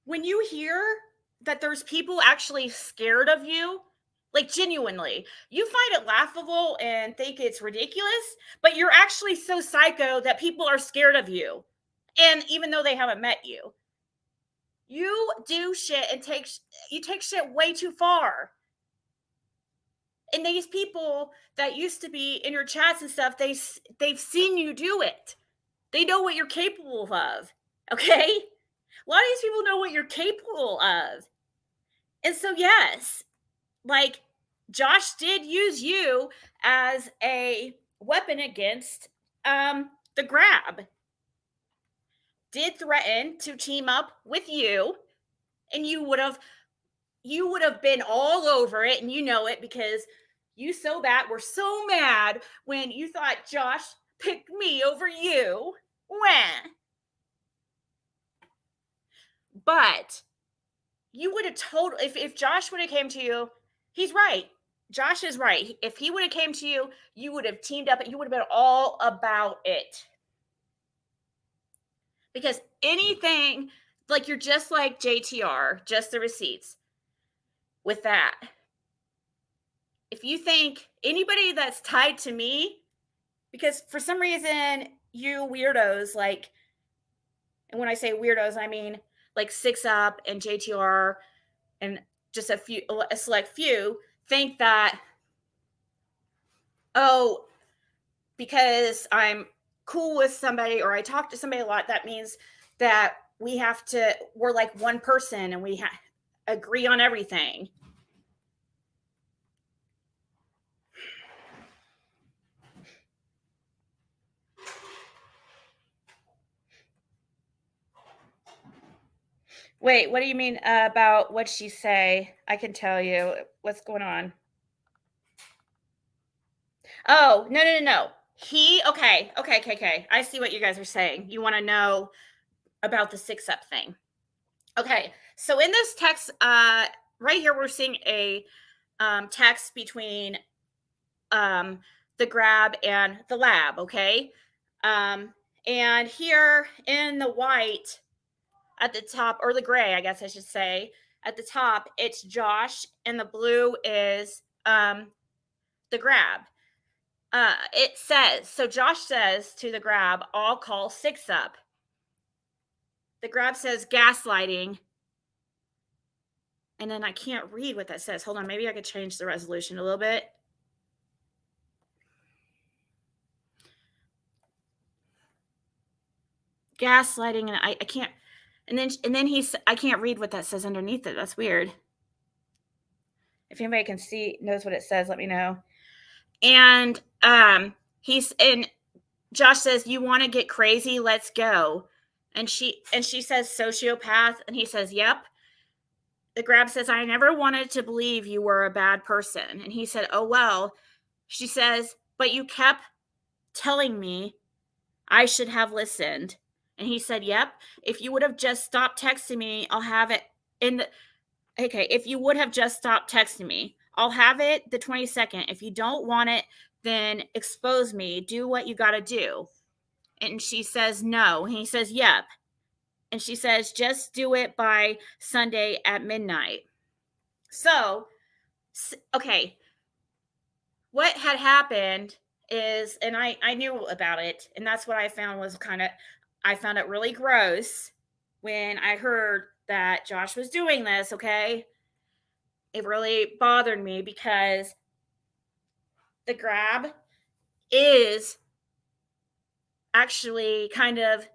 when you hear that there's people actually scared of you, like genuinely, you find it laughable and think it's ridiculous, but you're actually so psycho that people are scared of you. And even though they haven't met you, you do shit and take shit way too far. And these people that used to be in your chats and stuff, they've seen you do it. They know what you're capable of. Okay? A lot of these people know what you're capable of. And so, yes, like Josh did use you as a weapon against the Grab. Did threaten to team up with you, and you would have been all over it, and you know it because you were so mad when you thought Josh picked me over you. When? But you would have told, if Josh would have came to you, he's right. Josh is right. If he would have came to you, you would have teamed up and you would have been all about it. Because anything, like you're just like JTR, just the receipts with that. If you think anybody that's tied to me, because for some reason you weirdos, like, and when I say weirdos, I mean like 6up and JTR and just a select few think that, oh, because I'm cool with somebody or I talk to somebody a lot, that means that we're like one person and we agree on everything. Wait, what do you mean about what she say? I can tell you what's going on. Oh, no. Okay. I see what you guys are saying. You want to know about the 6up thing. Okay. So in this text, right here, we're seeing a text between the Grab and the Lab. Okay. And here in the white at the top, or the gray, I guess I should say, at the top, it's Josh, and the blue is the Grab. It says, so Josh says to the Grab, I'll call 6up. The Grab says gaslighting. And then I can't read what that says. Hold on, maybe I could change the resolution a little bit. Gaslighting, and I can't. And then I can't read what that says underneath it. That's weird. If anybody can see, knows what it says, let me know. And Josh says, you want to get crazy? Let's go. And she says sociopath, and he says, yep. The Grab says, I never wanted to believe you were a bad person. And he said, oh, well. She says, but you kept telling me I should have listened. And he said, yep. If you would have just stopped texting me, I'll have it if you would have just stopped texting me, I'll have it the 22nd. If you don't want it, then expose me. Do what you got to do. And she says, no. And he says, yep. And she says, just do it by Sunday at midnight. So, okay. What had happened is, and I knew about it, and that's what I found was I found it really gross when I heard that Josh was doing this, okay? It really bothered me because the Grab is actually kind of,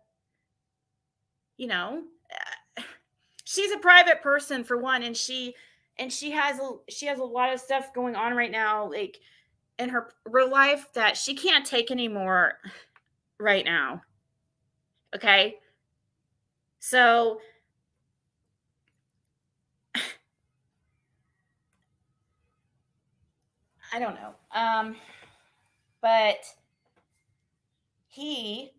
she's a private person for one, and she has a lot of stuff going on right now, like in her real life, that she can't take anymore right now. Okay? So I don't know. But he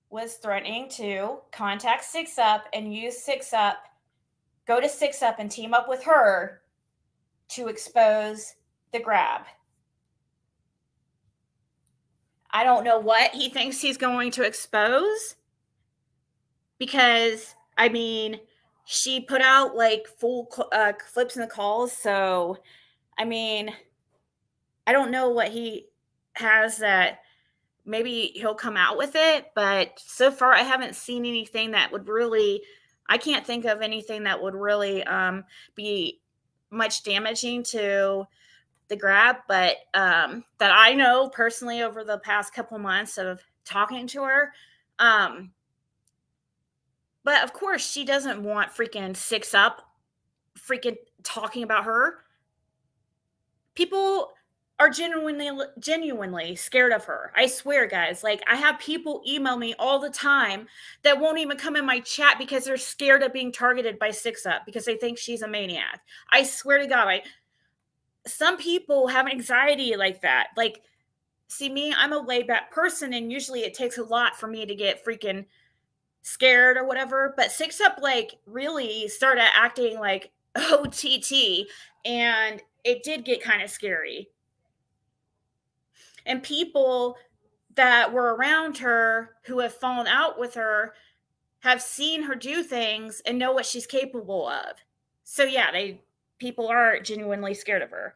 was threatening to contact 6up and use 6up, go to 6up and team up with her to expose the Grab. I don't know what he thinks he's going to expose, because, I mean, she put out like full clips in the calls. So, I mean, I don't know what he has that maybe he'll come out with it. But so far, I haven't seen anything that would really, I can't think of anything that would really be much damaging to the Grab. But that I know personally over the past couple months of talking to her. But of course, she doesn't want freaking 6up freaking talking about her. People are genuinely scared of her. I swear, guys. Like, I have people email me all the time that won't even come in my chat because they're scared of being targeted by 6up because they think she's a maniac. I swear to God, some people have anxiety like that. Like, see me, I'm a laid back person, and usually it takes a lot for me to get freaking scared or whatever, but Six Up like really started acting like OTT, and it did get kind of scary. And people that were around her who have fallen out with her have seen her do things and know what she's capable of. So yeah, people are genuinely scared of her.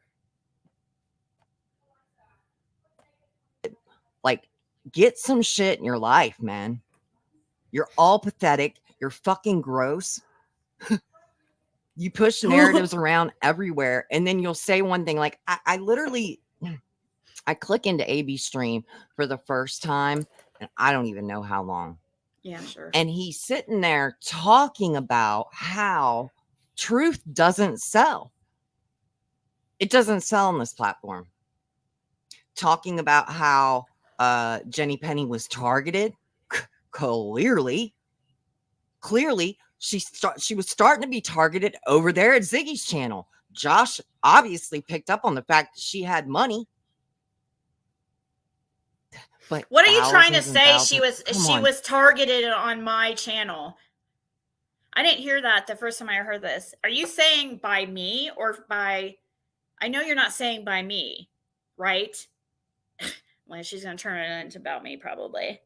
Like, get some shit in your life, man. You're all pathetic. You're fucking gross. You push narratives around everywhere, and then you'll say one thing. Like, I literally, I click into AB Stream for the first time, and I don't even know how long. Yeah, sure. And he's sitting there talking about how truth doesn't sell. It doesn't sell on this platform. Talking about how Jenny Penny was targeted. Clearly, she was starting to be targeted over there at Ziggy's channel. Josh obviously picked up on the fact that she had money. But what are you trying to say? She was targeted on my channel. I didn't hear that the first time I heard this. Are you saying by me or by? I know you're not saying by me, right? Well, she's gonna turn it into about me probably.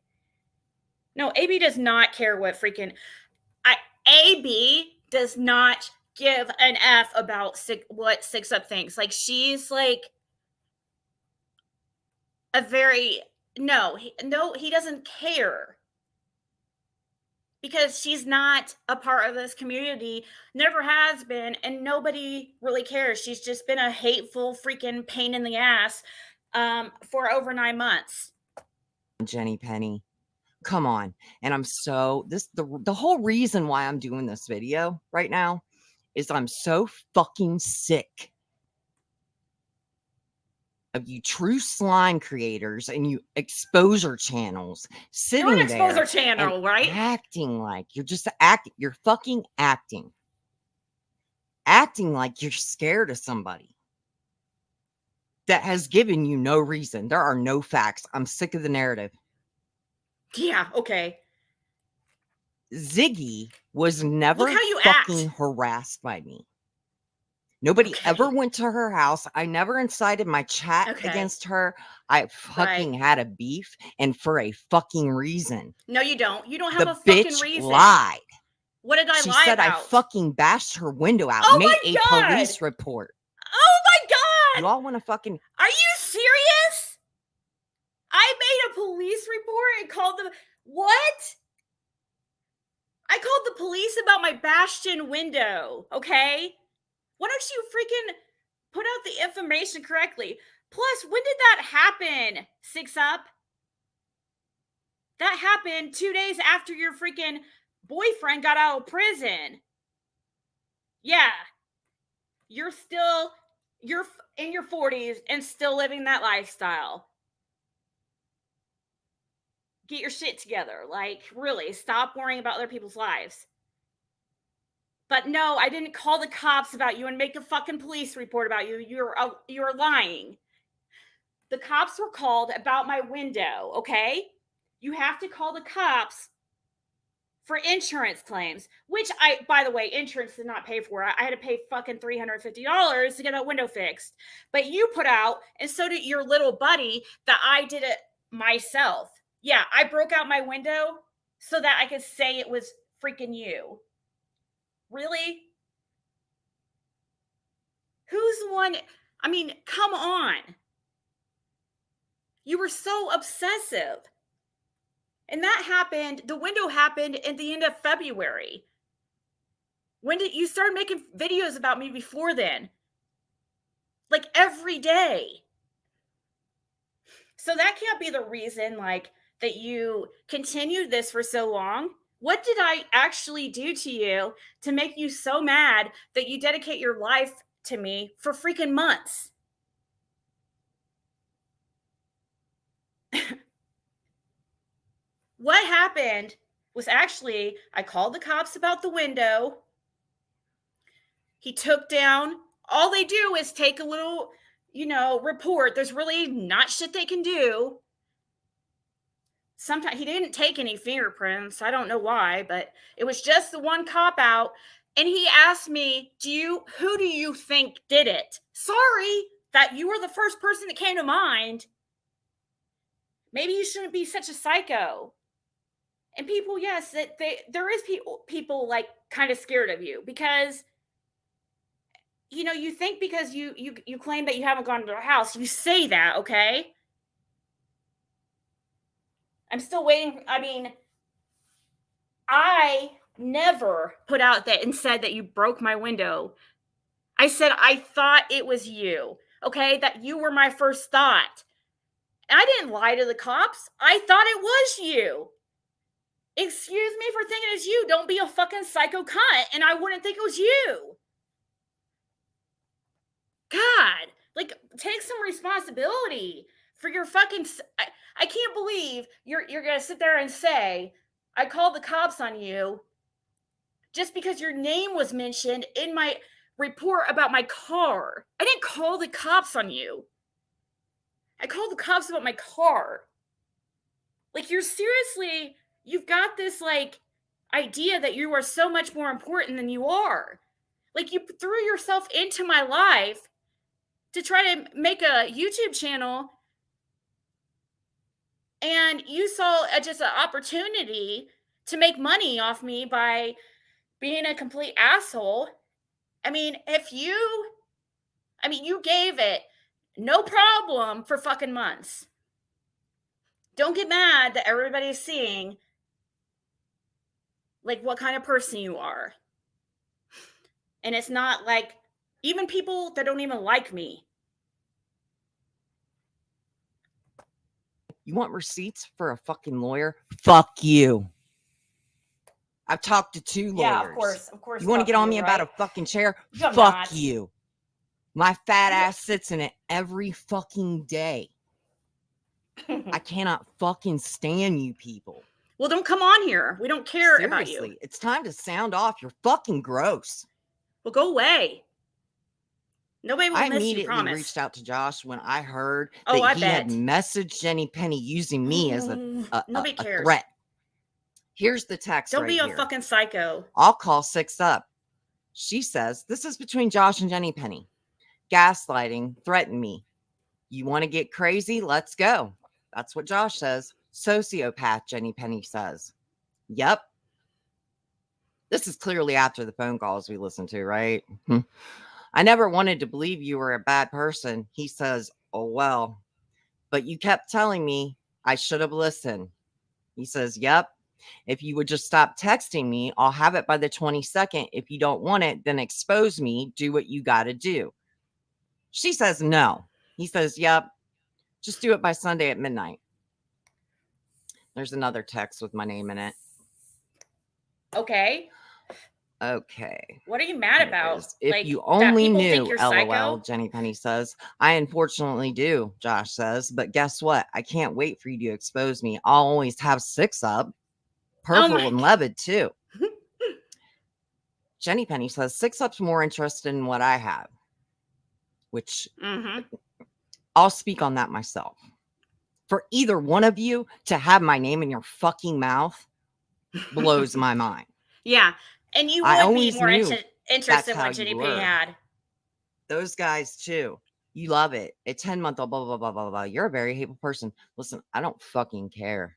No, AB does not care what freaking. AB does not give an F about what Six Up thinks. Like, she's like a very he doesn't care, because she's not a part of this community, never has been, and nobody really cares. She's just been a hateful freaking pain in the ass for over 9 months. Jenny Penny, come on. And I'm so the whole reason why I'm doing this video right now is I'm so fucking sick of you true slime creators and you exposure channels sitting You're an there exposure channel, right? Acting like you're fucking acting like you're scared of somebody that has given you no reason. There are no facts. I'm sick of the narrative. Yeah, okay. Ziggy was never fucking harassed by me. Nobody ever went to her house. I never incited my chat against her. I fucking had a beef, and for a fucking reason. No, you don't. You don't have the a fucking bitch reason. Lied. What did I lie about? She said I fucking bashed her window out. Oh made my a God. Police report. Oh my God. You all want to fucking... Are you serious? I made a police report and called them... What? I called the police about my bastion window, okay? Why don't you freaking put out the information correctly? Plus, when did that happen, Six Up? That happened 2 days after your freaking boyfriend got out of prison. Yeah. You're in your 40s and still living that lifestyle. Get your shit together. Like, really, stop worrying about other people's lives. But no, I didn't call the cops about you and make a fucking police report about you. You're lying. The cops were called about my window, okay? You have to call the cops for insurance claims, which by the way, insurance did not pay for. I had to pay fucking $350 to get a window fixed. But you put out, and so did your little buddy, that I did it myself. Yeah, I broke out my window so that I could say it was freaking you. Really? Who's the one? I mean, come on. You were so obsessive. And that happened, the window happened at the end of February. When did you start making videos about me before then? Like every day. So that can't be the reason, like, that you continued this for so long. What did I actually do to you to make you so mad that you dedicate your life to me for freaking months? What happened was actually, I called the cops about the window. He took down, all they do is take a little, report. There's really not shit they can do. sometimes he didn't take any fingerprints. I don't know why, but it was just the one cop out. And he asked me, who do you think did it? Sorry that you were the first person that came to mind. Maybe you shouldn't be such a psycho. And people, yes, there is people like kind of scared of you because you think because you claim that you haven't gone to their house, you say that, okay? I'm still waiting. I mean, I never put out that and said that you broke my window. I said I thought it was you, okay? That you were my first thought. I didn't lie to the cops. I thought it was you. Excuse me for thinking it's you. Don't be a fucking psycho cunt, and I wouldn't think it was you. God, like, take some responsibility for your fucking. I can't believe you're gonna sit there and say I called the cops on you just because your name was mentioned in my report about my car. I didn't call the cops on you. I called the cops about my car. Like, you've got this like idea that you are so much more important than you are. Like, you threw yourself into my life to try to make a YouTube channel, and you saw just an opportunity to make money off me by being a complete asshole. I mean, you gave it no problem for fucking months. Don't get mad that everybody's seeing like what kind of person you are. And it's not like even people that don't even like me. You want receipts for a fucking lawyer? Fuck you. I've talked to 2 lawyers. Yeah, of course. You want to get on me about a fucking chair? Fuck you. My fat ass sits in it every fucking day. I cannot fucking stand you people. Well, don't come on here. We don't care about you. Seriously, it's time to sound off. You're fucking gross. Well, go away. Nobody will I miss you, immediately promise. reached out to Josh when I heard that he had messaged Jenny Penny using me as a threat. Here's the text. Don't be a here. fucking psycho. I'll call 6 up. She says, this is between Josh and Jenny Penny. Gaslighting, threaten me. You want to get crazy? Let's go. That's what Josh says. Sociopath, Jenny Penny says. Yep. This is clearly after the phone calls we listened to, right? I never wanted to believe you were a bad person. He says, oh, well, but you kept telling me I should have listened. He says, yep. If you would just stop texting me, I'll have it by the 22nd. If you don't want it, then expose me. Do what you got to do. She says, no. He says, yep. Just do it by Sunday at midnight. There's another text with my name in it. Okay. What are you mad about? If like, you only knew, LOL, Jenny Penny says. I unfortunately do, Josh says. But guess what? I can't wait for you to expose me. I'll always have 6 up. Purple and Levitt, too. Jenny Penny says 6 up's more interested in what I have. Which I'll speak on that myself. For either one of you to have my name in your fucking mouth blows my mind. Yeah. And you would be more interested in what Jenny Penny had. Those guys, too. You love it. A 10-month-old, blah, blah, blah, blah, blah. You're a very hateful person. Listen, I don't fucking care.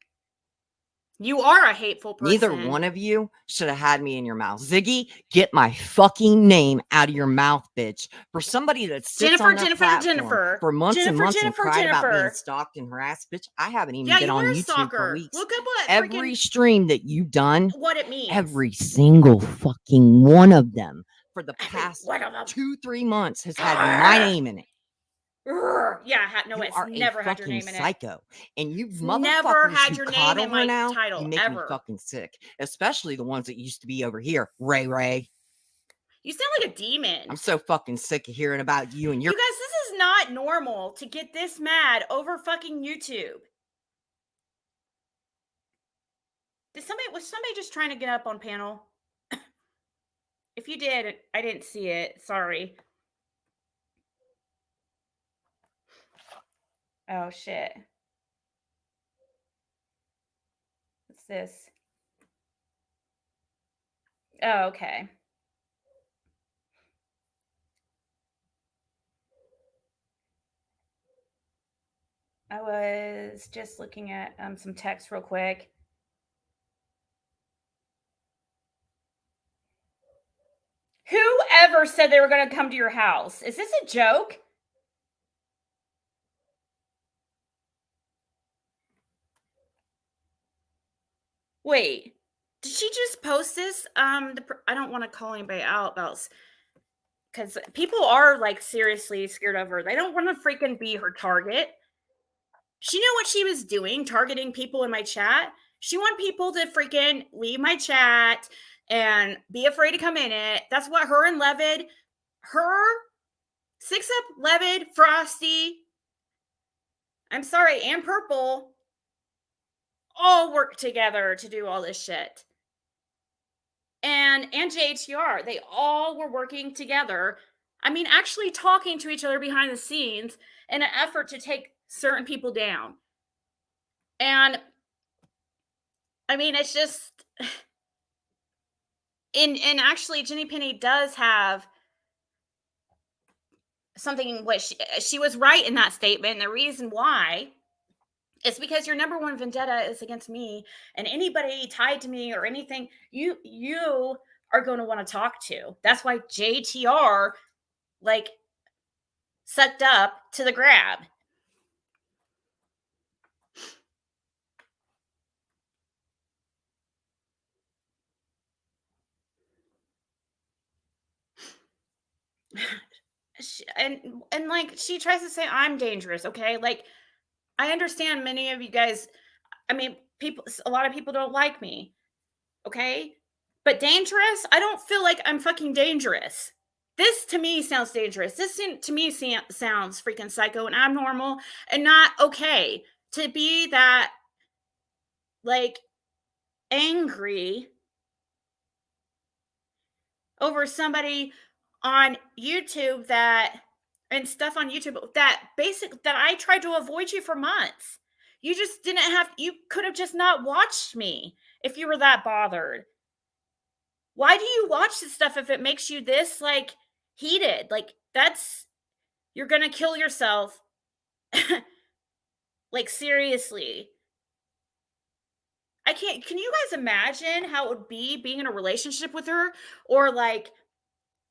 You are a hateful person. Neither one of you should have had me in your mouth. Ziggy, get my fucking name out of your mouth, bitch. For somebody that sits on that platform for months and months and cried about being stalked and harassed, bitch, I haven't even been on YouTube for weeks. Look at what every stream that you've done, what it means. Every single fucking one of them for the past 2-3 months has had my name in it. Yeah, no, it's never had your name in it. Psycho, and you've never had your name in my title. You make me fucking sick, especially the ones that used to be over here. Ray, you sound like a demon. I'm so fucking sick of hearing about you and your. You guys, this is not normal to get this mad over fucking YouTube. Was somebody just trying to get up on panel? If you did, I didn't see it. Sorry. Oh, shit. this? Oh, okay. I was just looking at some text real quick. Whoever said they were going to come to your house? Is this a joke? Wait, did she just post this? I don't want to call anybody out about because people are like seriously scared of her. They don't want to freaking be her target. She knew what she was doing, targeting people in my chat. She wanted people to freaking leave my chat and be afraid to come in it. That's what her and Levid, her, Six Up, Levid, Frosty, I'm sorry, and Purple all work together to do all this shit. And JTR, they all were working together. I mean, actually talking to each other behind the scenes in an effort to take certain people down. And I mean, it's just, and actually Jenny Penny does have something, what she was right in that statement. And the reason why is because your number one vendetta is against me, and anybody tied to me or anything you are going to want to talk to. That's why JTR like sucked up to the grab. And like she tries to say I'm dangerous, okay? Like I understand many of you guys, I mean, a lot of people don't like me, okay? But dangerous, I don't feel like I'm fucking dangerous. This to me sounds dangerous. This to me sounds freaking psycho and abnormal and not okay to be that like angry over somebody on YouTube and stuff on YouTube that I tried to avoid you for months. You just you could have just not watched me if you were that bothered. Why do you watch this stuff if it makes you this like heated? Like you're going to kill yourself. Like seriously. Can you guys imagine how it would be being in a relationship with her? Or like,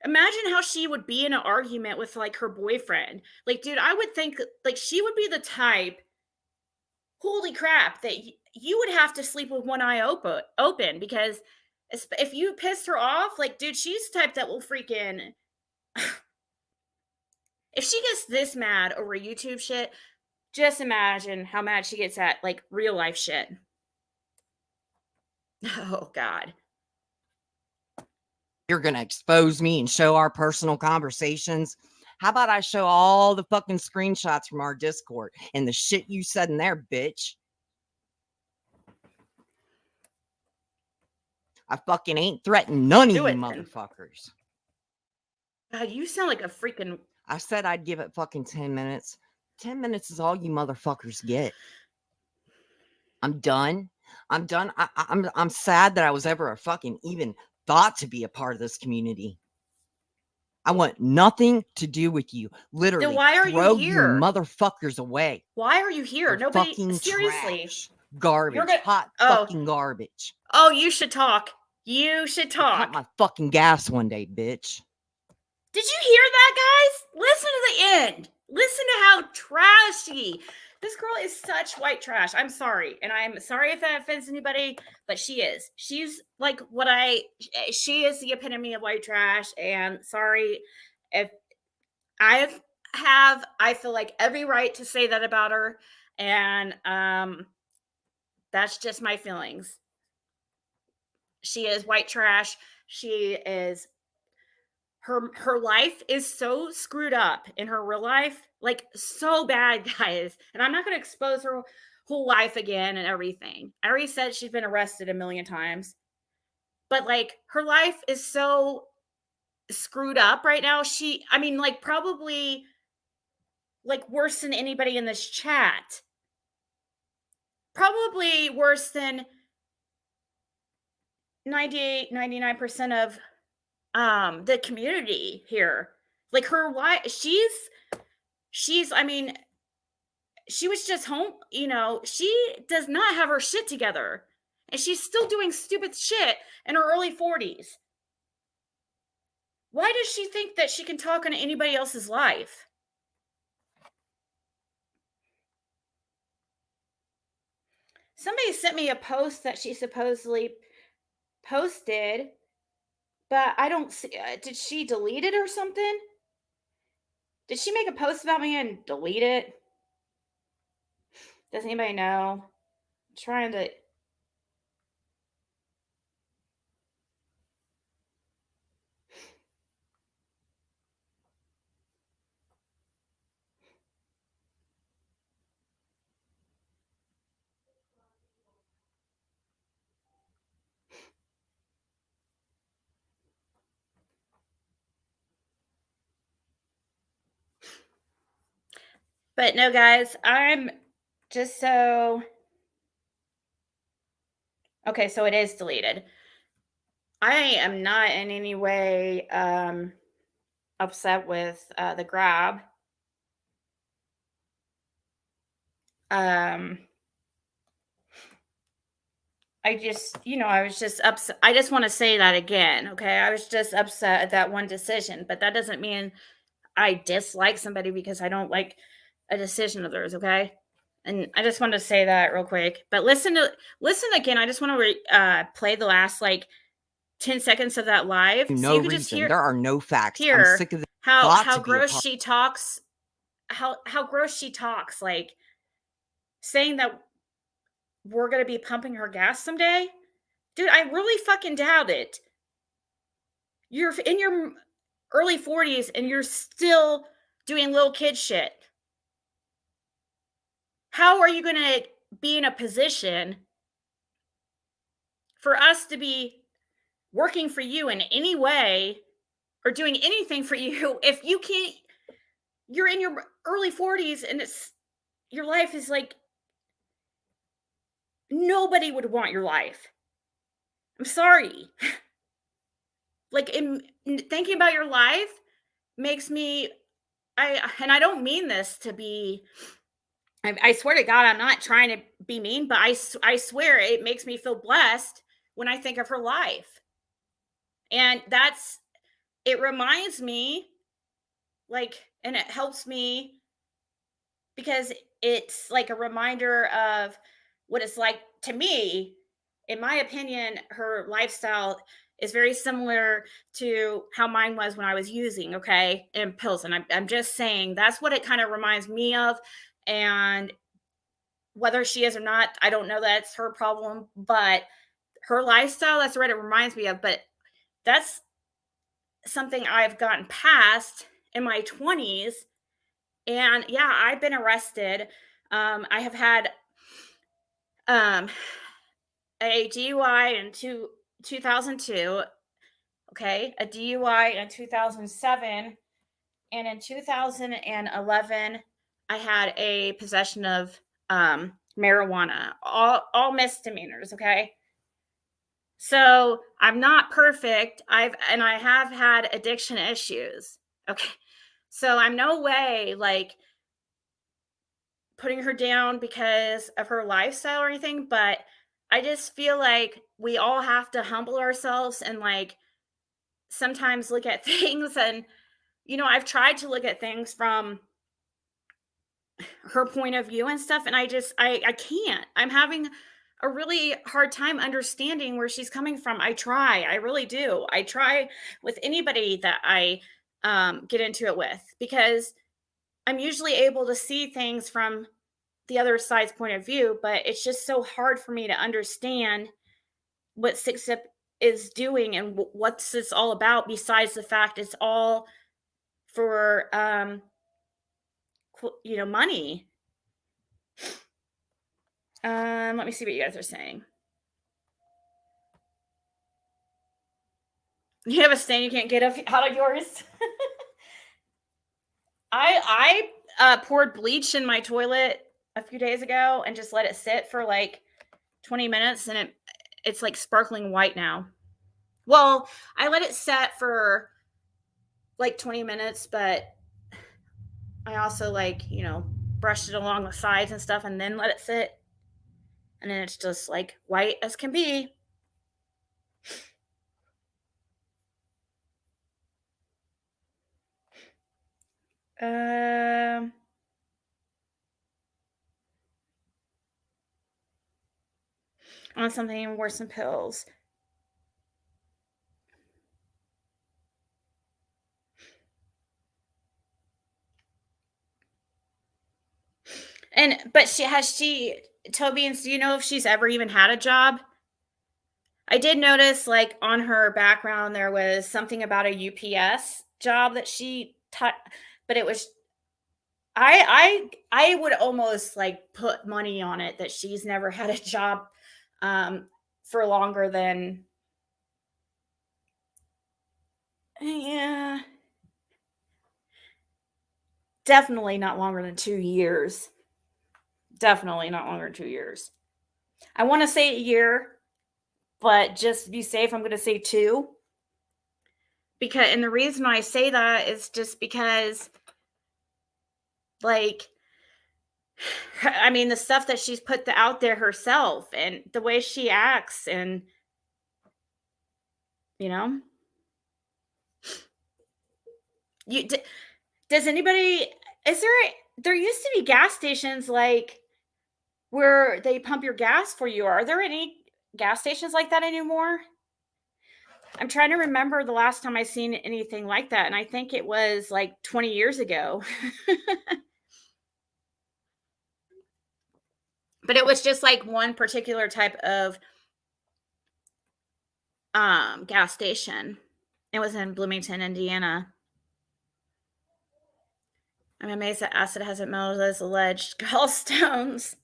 imagine how she would be in an argument with like her boyfriend. Like, dude, I would think like she would be the type, holy crap, that you would have to sleep with one eye open because if you pissed her off, like, dude, she's the type that will freaking, if she gets this mad over YouTube shit, just imagine how mad she gets at like real life shit. Oh, God. You're going to expose me and show our personal conversations. How about I show all the fucking screenshots from our Discord and the shit you said in there, bitch? I fucking ain't threatened none of you motherfuckers. God, you sound like a freaking... I said I'd give it fucking 10 minutes. 10 minutes is all you motherfuckers get. I'm done. I'm done. I'm sad that I was ever a fucking even thought to be a part of this community. I want nothing to do with you. Literally, then why are throw you here? You motherfuckers away. Why are you here? They're Nobody, fucking seriously. Trash. Garbage. Hot fucking garbage. Oh, you should talk. You should talk. Cut my fucking gas one day, bitch. Did you hear that, guys? Listen to the end. Listen to how trashy. This girl is such white trash. I'm sorry. And I'm sorry if that offends anybody, but she is. She's like she is the epitome of white trash. And sorry if I feel like every right to say that about her. And that's just my feelings. She is white trash. She is her life is so screwed up in her real life, like so bad, guys. And I'm not going to expose her whole life again and everything. I already said she's been arrested a million times, but like her life is so screwed up right now. Like probably like worse than anybody in this chat. Probably worse than 98, 99% of the community here. Like her wife, I mean, she was just home, she does not have her shit together. And she's still doing stupid shit in her early 40s. Why does she think that she can talk on anybody else's life? Somebody sent me a post that she supposedly posted, but I don't see. Did she delete it or something? Did she make a post about me and delete it? Does anybody know? I'm trying to. But no, guys, I'm just so. Okay, so it is deleted. I am not in any way upset with the grab. I was just upset. I just want to say that again, okay? I was just upset at that one decision, but that doesn't mean I dislike somebody because I don't like a decision of theirs, okay? And I just wanted to say that real quick. But listen again. I just want to play the last like 10 seconds of that live, so No you could just reason. There are no facts. I'm hear sick of this. how gross she talks. How gross she talks, like saying that we're gonna be pumping her gas someday. Dude, I really fucking doubt it. You're in your early 40s and you're still doing little kid shit. How are you going to be in a position for us to be working for you in any way or doing anything for you if you can't? You're in your early 40s and your life is like nobody would want your life. I'm sorry. Like thinking about your life makes me and I don't mean this to be I swear to God, I'm not trying to be mean, but I swear it makes me feel blessed when I think of her life. And it reminds me, and it helps me because it's like a reminder of what it's like to me. In my opinion, her lifestyle is very similar to how mine was when I was using, okay, and pills. And I'm just saying that's what it kind of reminds me of. And whether she is or not, I don't know. That's her problem. But her lifestyle, that's what it reminds me of. But that's something I've gotten past in my 20s. And yeah, I've been arrested. I have had a DUI in 2002. Okay, a DUI in 2007. And in 2011, I had a possession of marijuana, all misdemeanors. Okay. So I'm not perfect. I have had addiction issues. Okay. So I'm no way like putting her down because of her lifestyle or anything, but I just feel like we all have to humble ourselves and like sometimes look at things. And I've tried to look at things from her point of view and stuff, and I can't. I'm having a really hard time understanding where she's coming from. I really do. I try with anybody that I get into it with, because I'm usually able to see things from the other side's point of view, but it's just so hard for me to understand what Six Sip is doing and what's this all about, besides the fact it's all for money. Let me see what you guys are saying. You have a stain you can't get out of yours. I poured bleach in my toilet a few days ago and just let it sit for like 20 minutes, and it's like sparkling white now. Well, I let it set for like 20 minutes, but I also brushed it along the sides and stuff and then let it sit. And then it's just like white as can be. On something worse than pills. But Toby, do you know if she's ever even had a job? I did notice like on her background there was something about a UPS job that she taught, but it was I would almost like put money on it that she's never had a job for longer than definitely not longer than 2 years. Definitely not longer than 2 years. I want to say a year, but just to be safe, I'm going to say 2. And the reason I say that is just because, like, I mean, the stuff that she's put out there herself and the way she acts, and does anybody? There used to be gas stations like where they pump your gas for you. Are there any gas stations like that anymore? I'm trying to remember the last time I seen anything like that, and I think it was like 20 years ago. But it was just like one particular type of gas station. It was in Bloomington, Indiana. I'm amazed that acid hasn't melted those alleged gallstones.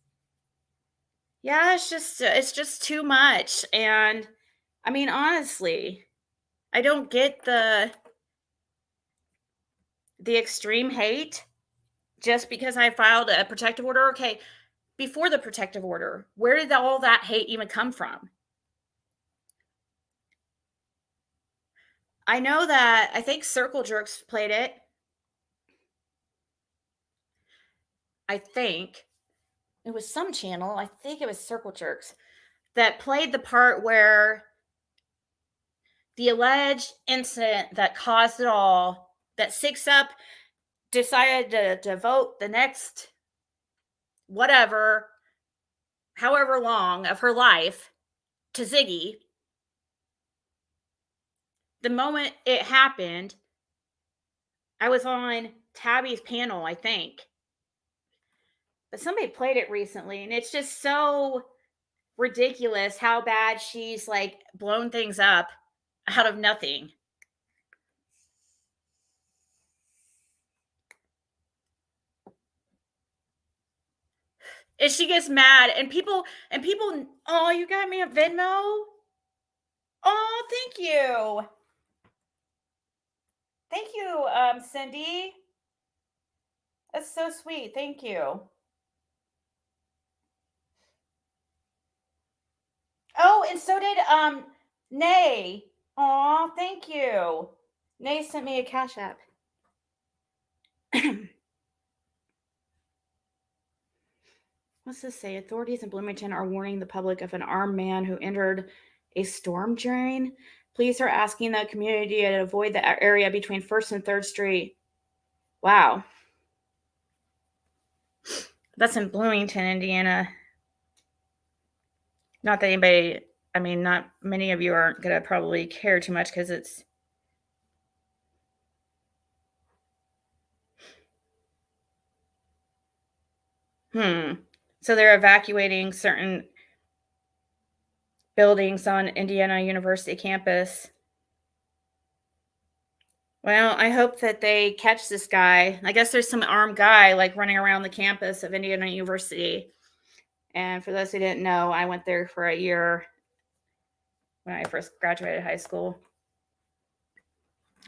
Yeah, it's just too much. And I mean, honestly, I don't get the extreme hate just because I filed a protective order. Okay, before the protective order, where did all that hate even come from? I know that I think Circle Jerks played it. I think it was some channel. I think it was Circle Jerks that played the part where the alleged incident that caused it all, that Six Up decided to devote the next however long of her life to Ziggy. The moment it happened, I was on Tabby's panel, I think. But somebody played it recently, and it's just so ridiculous how bad she's like blown things up out of nothing. And she gets mad, and people, oh, you got me a Venmo? Oh, thank you. Thank you, Cindy. That's so sweet. Thank you. Oh, and so did Nay. Oh, thank you. Nay sent me a Cash App. What's this say? Authorities in Bloomington are warning the public of an armed man who entered a storm drain. Police are asking the community to avoid the area between 1st and 3rd Street. Wow. That's in Bloomington, Indiana. Not that not many of you aren't going to probably care too much because it's. So they're evacuating certain buildings on Indiana University campus. Well, I hope that they catch this guy. I guess there's some armed guy like running around the campus of Indiana University. And for those who didn't know, I went there for a year when I first graduated high school.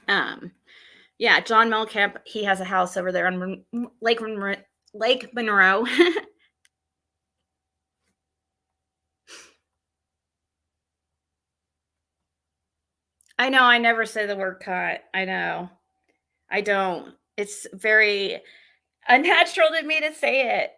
Yeah, John Mellencamp, he has a house over there on Lake Monroe. I know I never say the word cut. I know. I don't. It's very unnatural to me to say it.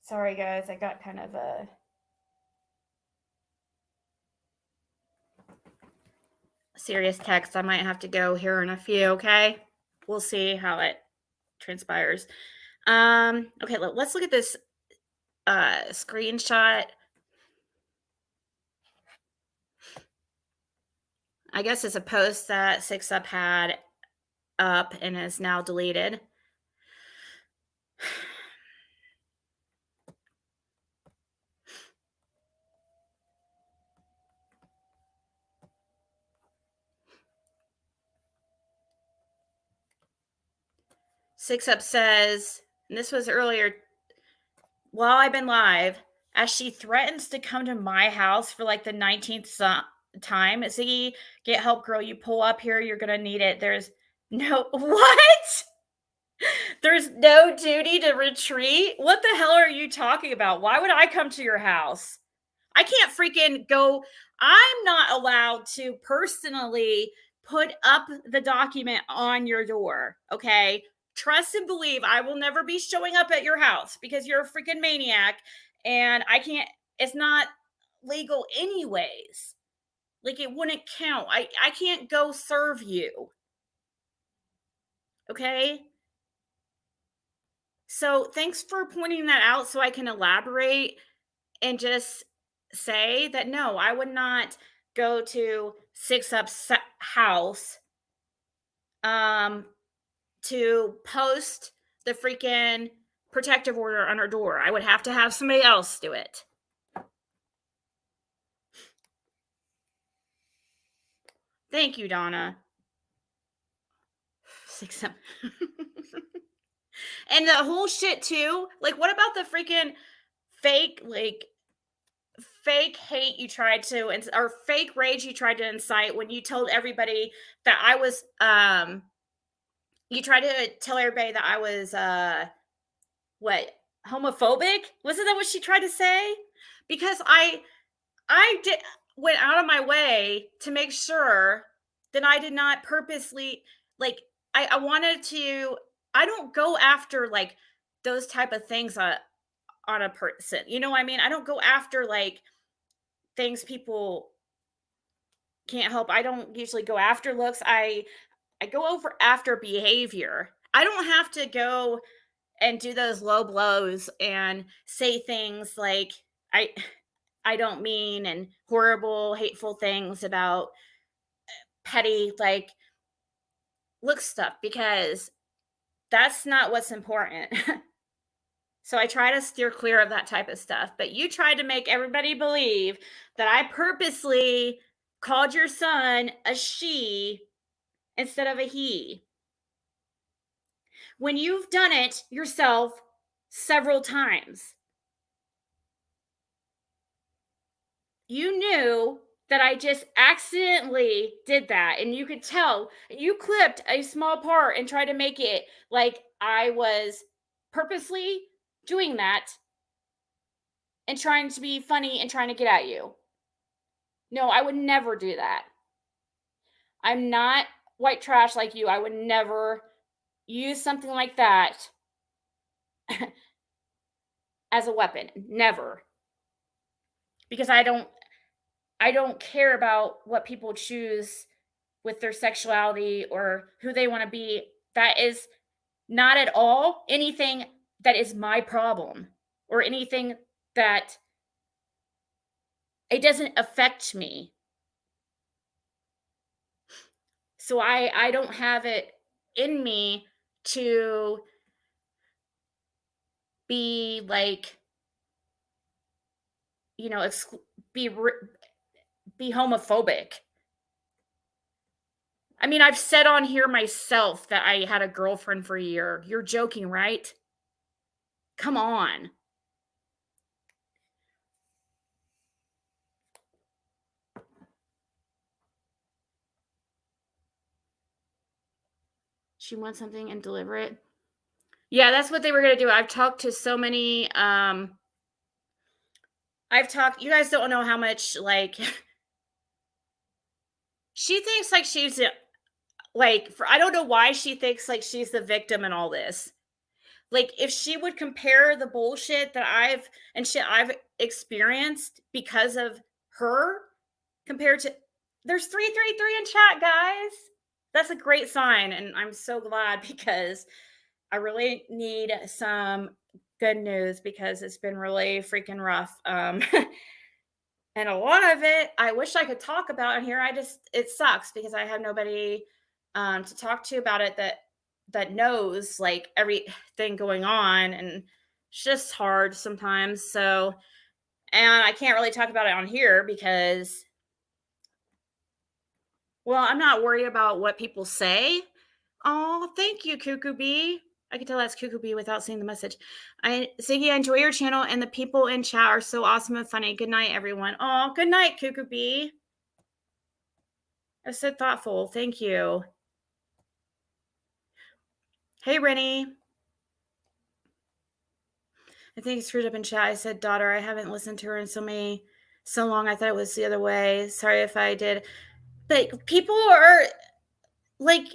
Sorry, guys. I got kind of a serious text. I might have to go here in a few, okay? We'll see how it transpires. Okay, let's look at this screenshot. I guess it's a post that Six Up had up and is now deleted. Six Up says, and this was earlier, while I've been live, as she threatens to come to my house for like the 19th time, Ziggy, get help, girl. You pull up here, you're going to need it. There's no, what? There's no duty to retreat? What the hell are you talking about? Why would I come to your house? I can't freaking go. I'm not allowed to personally put up the document on your door. Okay. Trust and believe I will never be showing up at your house because you're a freaking maniac and I can't, it's not legal anyways. Like it wouldn't count. I can't go serve you. Okay. So thanks for pointing that out so I can elaborate and just say that no, I would not go to Six Up's house to post the freaking protective order on her door. I would have to have somebody else do it. Thank you, Donna. Six Up. And the whole shit too. Like, what about the freaking fake, like, fake hate you tried to, or fake rage you tried to incite when you told everybody that I was, you tried to tell everybody that I was, what, homophobic? Wasn't that what she tried to say? Because I did went out of my way to make sure that I did not purposely, like, I wanted to, I don't go after like those type of things on a person. You know what I mean? I don't go after like things people can't help. I don't usually go after looks. I go over after behavior. I don't have to go and do those low blows and say things like I don't mean and horrible, hateful things about petty like look stuff because that's not what's important. So I try to steer clear of that type of stuff. But you tried to make everybody believe that I purposely called your son a she instead of a he. When you've done it yourself several times. You knew that I just accidentally did that. And you could tell you clipped a small part and tried to make it like I was purposely doing that and trying to be funny and trying to get at you. No, I would never do that. I'm not white trash like you. I would never use something like that as a weapon. Never. Because I don't care about what people choose with their sexuality or who they want to be. That is not at all anything that is my problem or anything that it doesn't affect me. So I don't have it in me to be like, you know, be homophobic. I mean, I've said on here myself that I had a girlfriend for a year. You're joking, right? Come on. She wants something and deliver it. Yeah, that's what they were going to do. I've talked to so many you guys don't know how much like she thinks like she's I don't know why she thinks like she's the victim in all this. Like if she would compare the bullshit that I've experienced because of her compared to there's 333 in chat, guys. That's a great sign and I'm so glad because I really need some good news because it's been really freaking rough. And a lot of it, I wish I could talk about in here. It sucks because I have nobody to talk to about it that knows like everything going on, and it's just hard sometimes. So, and I can't really talk about it on here because, well, I'm not worried about what people say. Oh, thank you, Cuckoo Bee. I can tell that's Cuckoo Bee without seeing the message. Ziggy, I enjoy your channel, and the people in chat are so awesome and funny. Good night, everyone. Oh, good night, Cuckoo Bee. That's so thoughtful. Thank you. Hey, Rennie. I think he screwed up in chat. I said daughter. I haven't listened to her in so long. I thought it was the other way. Sorry if I did. But people are like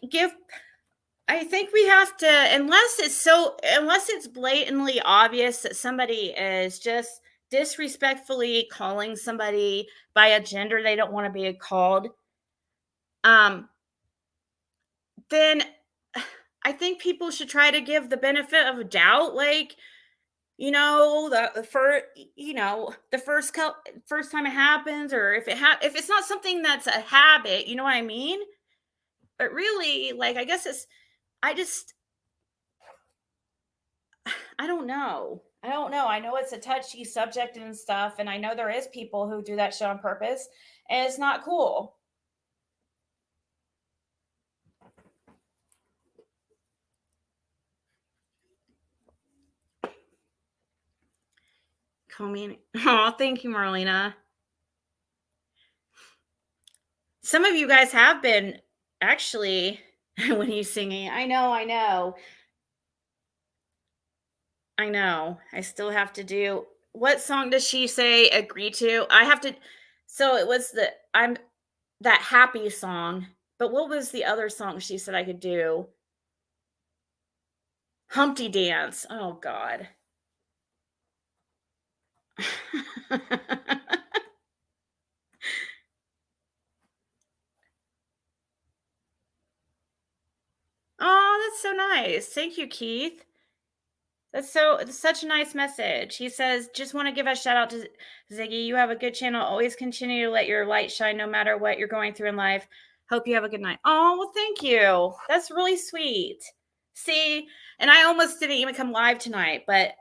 I think we have to, unless it's blatantly obvious that somebody is just disrespectfully calling somebody by a gender they don't want to be called, then I think people should try to give the benefit of a doubt. Like, the first time it happens, or if it's not something that's a habit, you know what I mean? But really, like, I guess I don't know. I know it's a touchy subject and stuff, and I know there is people who do that shit on purpose, and it's not cool. Oh, thank you, Marlena. Some of you guys have been actually when he's singing. I know. I still have to do. What song does she say agree to? I have to. So it was that happy song. But what was the other song she said I could do? Humpty Dance. Oh God. Oh, that's so nice. Thank you, Keith. It's such a nice message. He says, just want to give a shout out to Ziggy. You have a good channel. Always continue to let your light shine no matter what you're going through in life. Hope you have a good night. Oh, well, thank you. That's really sweet. See, and I almost didn't even come live tonight, but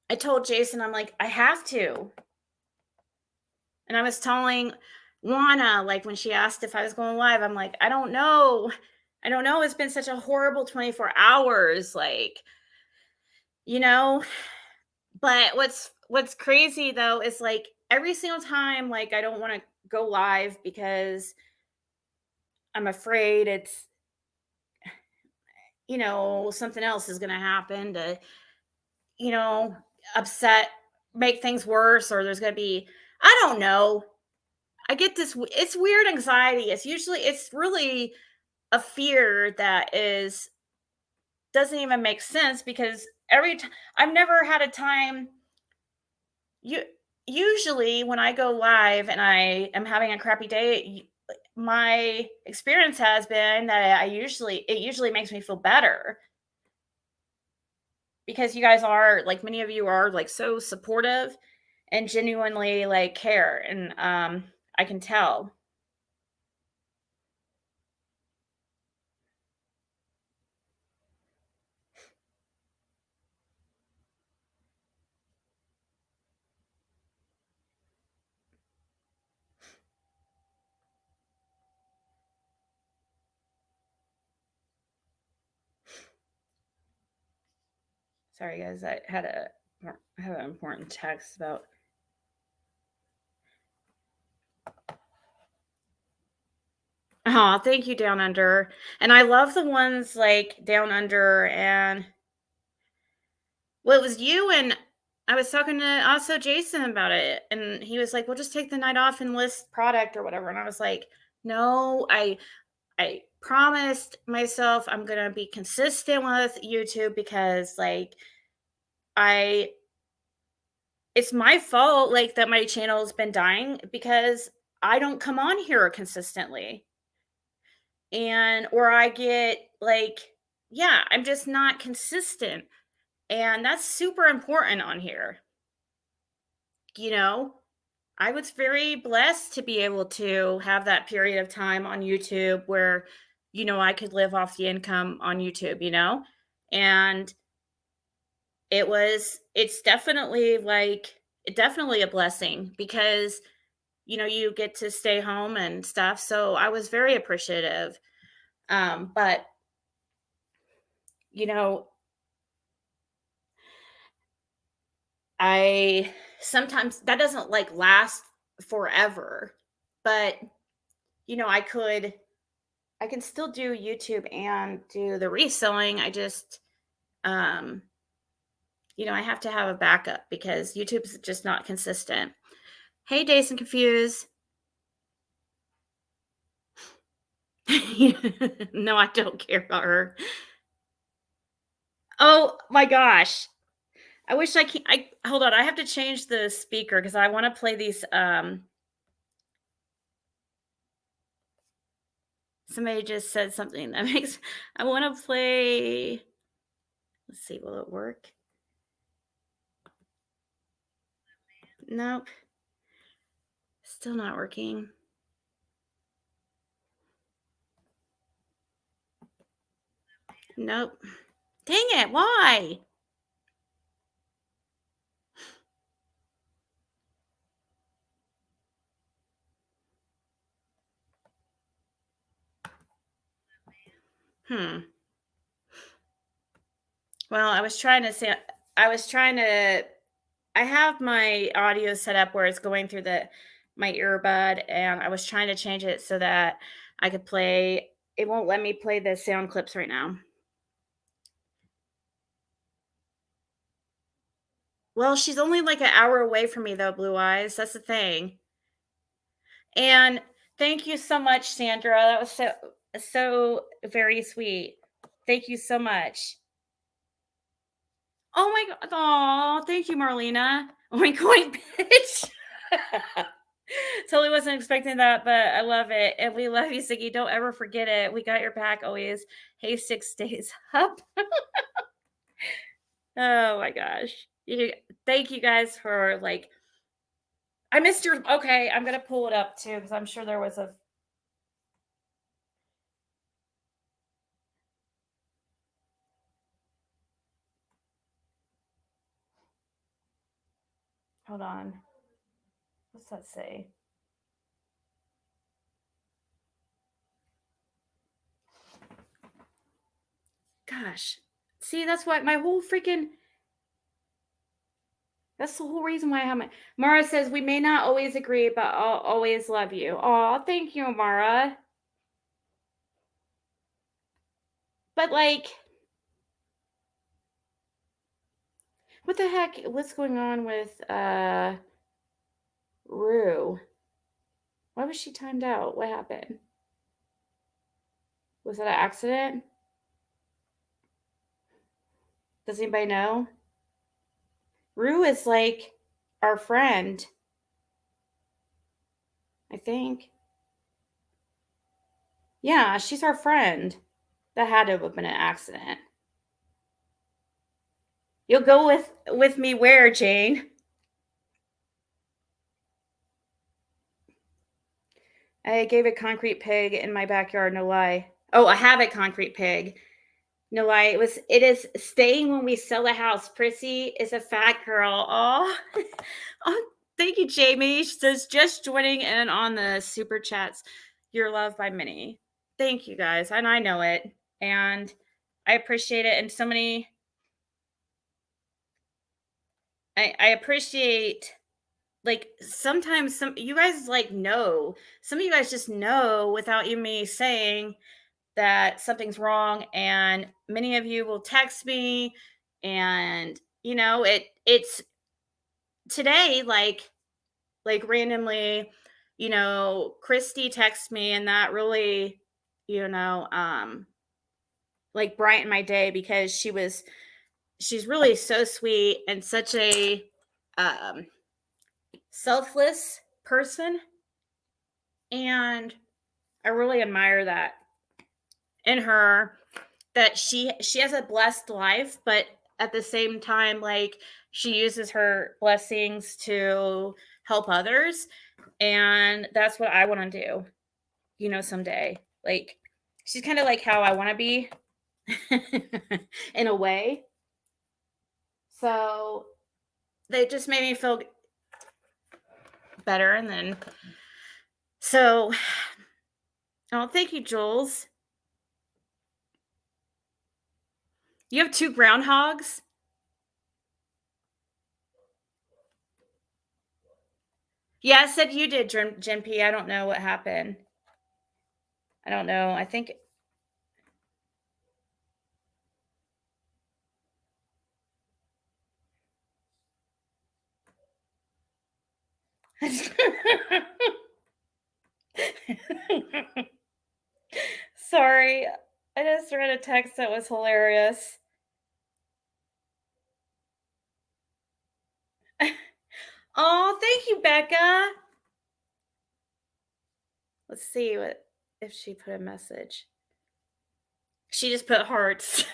I told Jason, I'm like, I have to. And I was telling Juana, like when she asked if I was going live, I'm like, I don't know. It's been such a horrible 24 hours. Like, but what's crazy though is like every single time, like I don't want to go live because I'm afraid it's, something else is going to happen to, upset, make things worse, or there's going to be, I don't know. I get this, it's weird anxiety. It's really a fear that doesn't even make sense because every time I've never had a time usually when I go live and I am having a crappy day, my experience has been that it usually makes me feel better because you guys are like, many of you are like so supportive and genuinely like care. And I can tell. Sorry, guys. I had an important text about. Oh, thank you, Down Under. And I love the ones like Down Under and well, it was you and I was talking to also Jason about it, and he was like, "Well, just take the night off and list product or whatever." And I was like, "No, I promised myself I'm gonna be consistent with YouTube because like I it's my fault like that my channel's been dying because I don't come on here consistently. And or I get like yeah, I'm just not consistent. And that's super important on here. You know, I was very blessed to be able to have that period of time on YouTube where, I could live off the income on YouTube. And it's definitely a blessing because, you get to stay home and stuff. So I was very appreciative. But, you know, I sometimes that doesn't like last forever, but I can still do YouTube and do the reselling. I just um I have to have a backup because YouTube's just not consistent. Hey, Jason Confused. No, I don't care about her. Oh my gosh. I wish I hold on. I have to change the speaker because I want to play these somebody just said something that makes I want to play. Let's see, will it work? Nope. Still not working. Nope. Dang it, why? Well, I have my audio set up where it's going through my earbud, and I was trying to change it so that I could play. It won't let me play the sound clips right now. Well, she's only like an hour away from me, though, Blue Eyes. That's the thing. And thank you so much, Sandra. That was so very sweet. Thank you so much. Oh my god. Oh, thank you, Marlena. Oink oink, bitch. Totally wasn't expecting that, but I love it. And we love you, Siggy. Don't ever forget it. We got your back always. Hey, 6 days up. Oh my gosh. Thank you guys for like I missed your okay. I'm gonna pull it up too because I'm sure there was a hold on. What's that say? Gosh. See, that's why my whole freaking that's the whole reason why I have my Mara says we may not always agree, but I'll always love you. Oh, thank you, Mara. But like what the heck? What's going on with Rue? Why was she timed out? What happened? Was that an accident? Does anybody know? Rue is like our friend. I think. Yeah, she's our friend. That had to have been an accident. You'll go with me where, Jane? I gave a concrete pig in my backyard, no lie. Oh, I have a concrete pig. No lie. It is staying when we sell the house. Prissy is a fat girl. Oh, oh, thank you, Jamie. She says just joining in on the super chats. You're loved by many. Thank you guys. And I know it. And I appreciate it. And so many I appreciate, like, sometimes some you guys like know. Some of you guys just know without you me saying that something's wrong, and many of you will text me, and it's today, like randomly, Christy texts me, and that really, you know, like brightened my day because she's really so sweet and such a um selfless person, and I really admire that in her, that she has a blessed life, but at the same time, like, she uses her blessings to help others, and that's what I want to do, someday. Like, she's kind of like how I want to be in a way. So they just made me feel better, and then so oh, thank you, Jules. You have 2 groundhogs? Yeah, I said you did, Jim P. I don't know what happened. I don't know. I think sorry. I just read a text that was hilarious. Oh, thank you, Becca. Let's see what if she put a message. She just put hearts.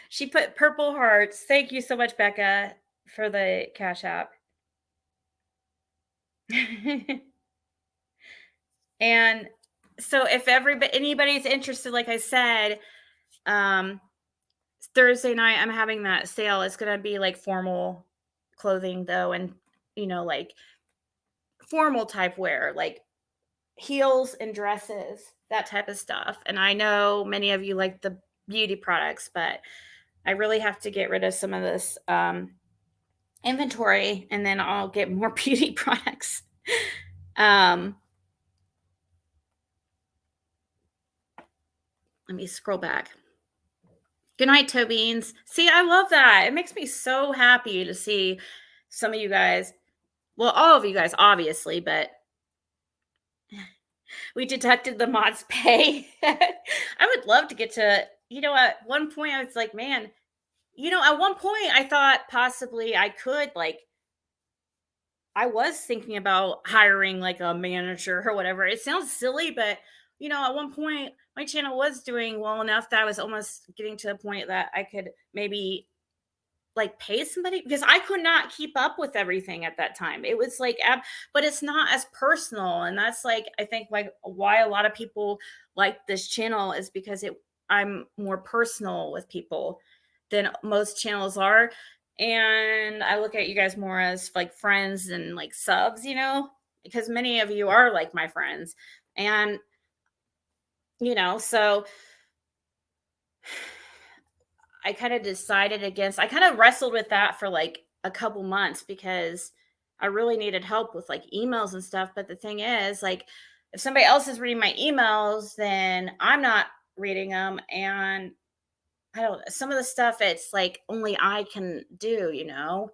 She put purple hearts. Thank you so much, Becca, for the Cash App. And so if anybody's interested, like I said, Thursday night I'm having that sale. It's gonna be like formal clothing though, and like formal type wear, like heels and dresses, that type of stuff. And I know many of you like the beauty products, but I really have to get rid of some of this inventory, and then I'll get more beauty products. Let me scroll back. Good night, Tobeans. See, I love that. It makes me so happy to see some of you guys. Well, all of you guys, obviously, but we deducted the mod's pay. I would love to get to, at one point I was like, man, at one point I thought possibly I could, like, I was thinking about hiring like a manager or whatever. It sounds silly, but at one point my channel was doing well enough that I was almost getting to the point that I could maybe like pay somebody, because I could not keep up with everything at that time. It was like, but it's not as personal. And that's like, I think like why a lot of people like this channel is because I'm more personal with people than most channels are. And I look at you guys more as like friends and like subs, because many of you are like my friends. And, so I kind of wrestled with that for like a couple months because I really needed help with like emails and stuff. But the thing is, like, if somebody else is reading my emails, then I'm not reading them. And I don't, some of the stuff it's like only I can do,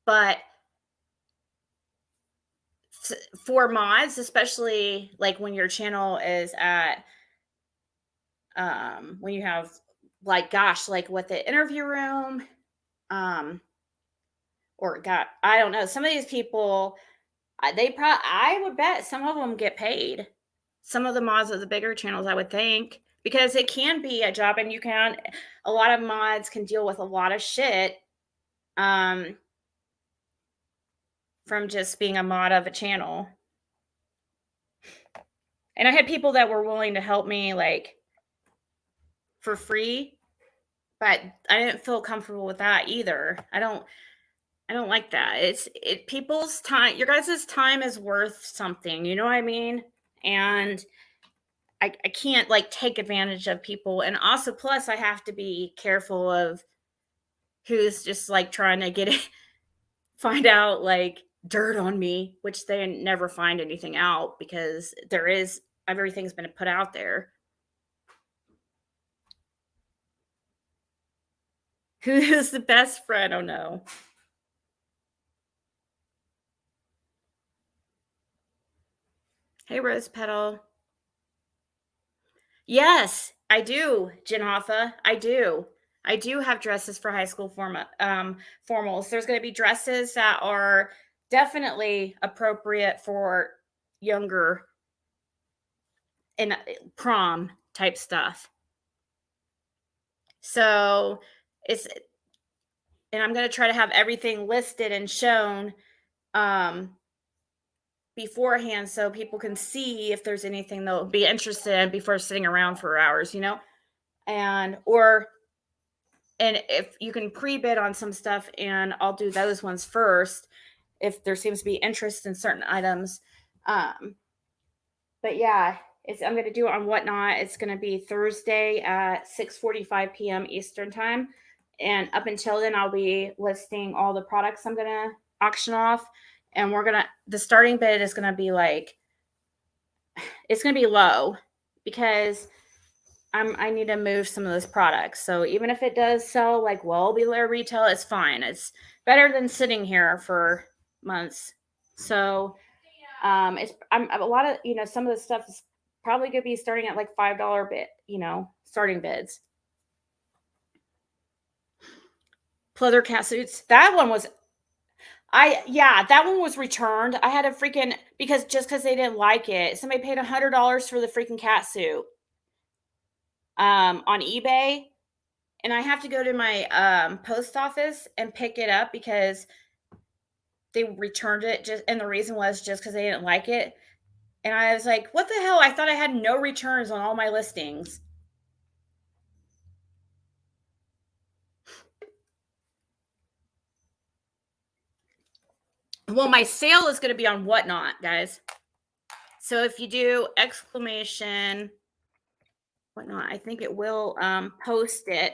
but for mods, especially like when your channel is at, when you have like, gosh, like with the interview room, or God, I don't know. Some of these people, I would bet some of them get paid. Some of the mods of the bigger channels, I would think, because it can be a job, and a lot of mods can deal with a lot of shit, from just being a mod of a channel. And I had people that were willing to help me like for free, but I didn't feel comfortable with that either. I don't like that. People's time, your guys' time is worth something, you know what I mean? And I can't like take advantage of people. And also, plus, I have to be careful of who's just like trying to get it, find out like dirt on me, which they never find anything out because everything's been put out there. Who is the best friend? Oh no. Hey, Rose Petal. Yes, I do, Jen Hoffa. I do. I do have dresses for high school formals. There's going to be dresses that are definitely appropriate for younger and prom type stuff. So and I'm going to try to have everything listed and shown beforehand so people can see if there's anything they'll be interested in before sitting around for hours, and if you can pre-bid on some stuff, and I'll do those ones first if there seems to be interest in certain items. But yeah, I'm going to do it on Whatnot. It's going to be Thursday at 6:45 p.m. Eastern time. And up until then, I'll be listing all the products I'm going to auction off. And the starting bid is going to be it's going to be low because I need to move some of those products. So even if it does sell well below retail, it's fine. It's better than sitting here for months. So I'm a lot of, some of the stuff is probably going to be starting at $5 bid, starting bids. Pleather cat suits. That one was returned. I had because they didn't like it. Somebody paid $100 for the freaking cat suit on eBay, and I have to go to my post office and pick it up because they returned it and the reason was just because they didn't like it. And I was like, what the hell? I thought I had no returns on all my listings. Well, my sale is going to be on Whatnot, guys. So if you do exclamation Whatnot, I think it will post it.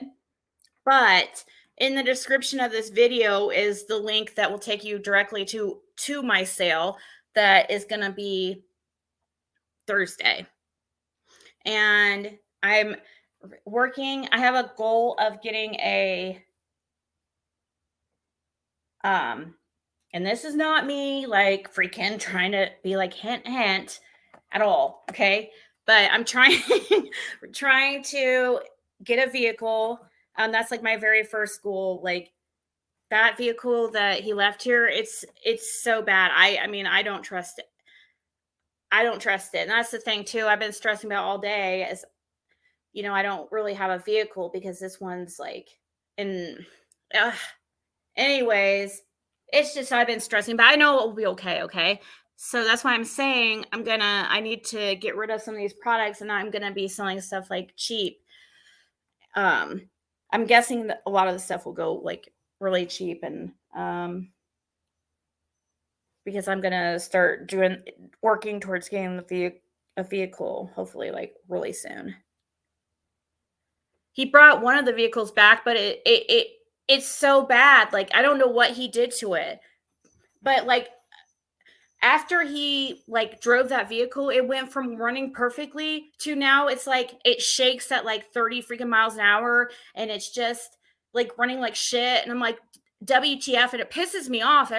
But in the description of this video is the link that will take you directly to my sale that is going to be Thursday. And I'm working. I have a goal of getting and this is not me freaking trying to be hint, hint at all. Okay. But I'm trying to get a vehicle. That's my very first goal. That vehicle that he left here, it's so bad. I mean, I don't trust it. And that's the thing too. I've been stressing about all day is, I don't really have a vehicle because this one's anyways, it's just, I've been stressing, but I know it will be okay. Okay. So that's why I'm saying I need to get rid of some of these products and I'm going to be selling stuff cheap. I'm guessing that a lot of the stuff will go really cheap and, because I'm going to start working towards getting a vehicle, hopefully really soon. He brought one of the vehicles back, but it's so bad. I don't know what he did to it, but after he drove that vehicle, it went from running perfectly to now it's it shakes at 30 freaking miles an hour. And it's just running like shit. And I'm like, WTF. And it pisses me off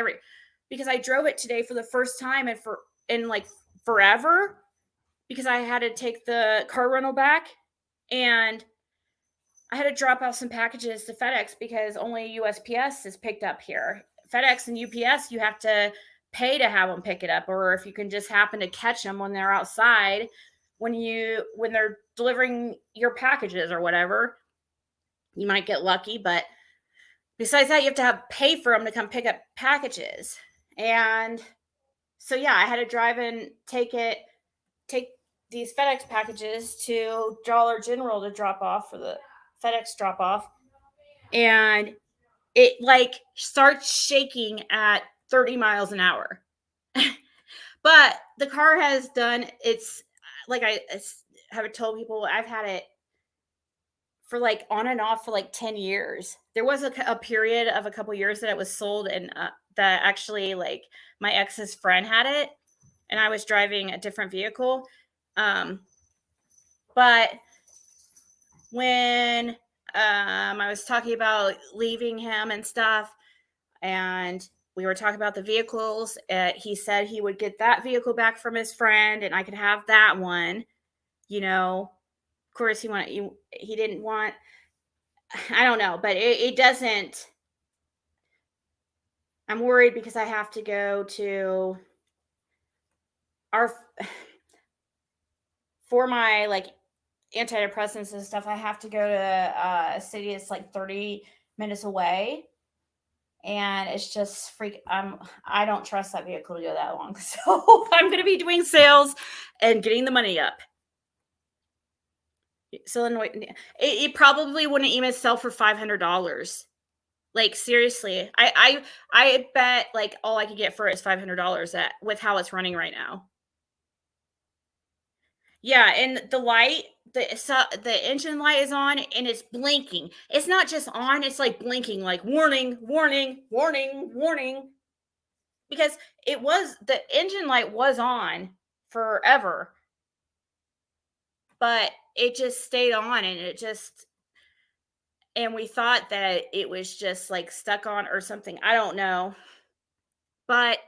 because I drove it today for the first time in forever because I had to take the car rental back and I had to drop off some packages to FedEx because only USPS is picked up here. FedEx and UPS, you have to pay to have them pick it up, or if you can just happen to catch them when they're outside, when they're delivering your packages or whatever, you might get lucky. But besides that, you have to pay for them to come pick up packages. And so, yeah, I had to drive and take these FedEx packages to Dollar General to drop off for the FedEx drop off. And it starts shaking at 30 miles an hour. But the car has done have told people I've had it for like on and off for like 10 years. There was a period of a couple years that it was sold, and that actually, like, my ex's friend had it, and I was driving a different vehicle. But when I was talking about leaving him and stuff, and we were talking about the vehicles, he said he would get that vehicle back from his friend, and I could have that one. Of course, he didn't want. I don't know, but it doesn't. I'm worried because I have to go to our for my like antidepressants and stuff. I have to go to a city that's like 30 minutes away, and it's just I don't trust that vehicle to go that long. So I'm going to be doing sales and getting the money up. So it probably wouldn't even sell for $500. Like, seriously, I bet like all I could get for it is $500 with how it's running right now. Yeah, and the engine light is on and it's blinking. It's not just on, it's like blinking, like warning, warning, warning, warning. Because the engine light was on forever, but it just stayed on, and we thought that it was just like stuck on or something. I don't know. But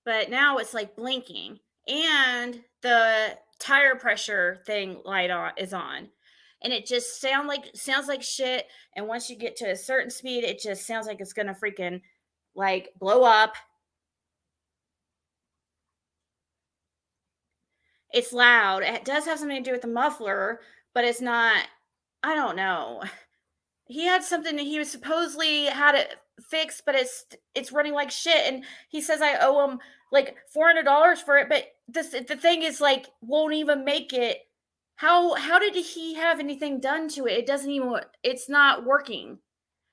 now it's like blinking, and the tire pressure thing light on is on, and it just sounds like shit. And once you get to a certain speed, it just sounds like it's gonna freaking like blow up. It's loud. It does have something to do with the muffler, but it's not. I don't know. He had something that he was supposedly had it fixed, but it's running like shit. And he says I owe him like $400 for it, but the thing is like won't even make it. How did he have anything done to it? It doesn't even. It's not working.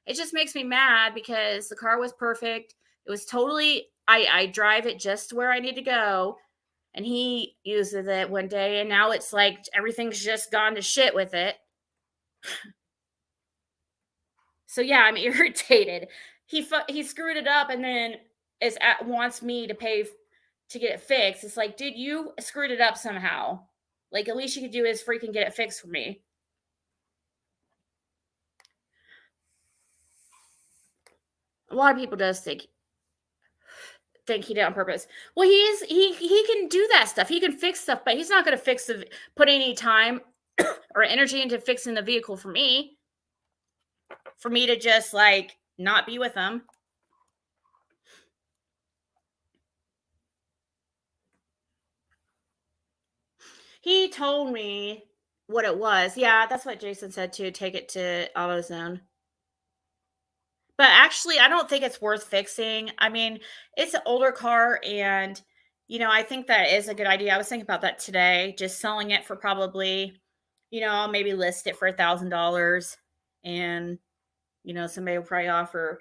It just makes me mad because the car was perfect. It was totally. I drive it just to where I need to go, and he uses it one day, and now it's like everything's just gone to shit with it. So yeah, I'm irritated. He screwed it up, and then wants me to pay to get it fixed. It's like, dude, you screwed it up somehow. Like, at least you could do is freaking get it fixed for me. A lot of people does think he did it on purpose. Well, he can do that stuff. He can fix stuff, but he's not going to put any time or energy into fixing the vehicle for me. For me to just like not be with him. He told me what it was. Yeah, that's what Jason said too. Take it to AutoZone. But actually, I don't think it's worth fixing. I mean, it's an older car, and I think that is a good idea. I was thinking about that today, just selling it for probably, I'll maybe list it for $1,000, and somebody will probably offer.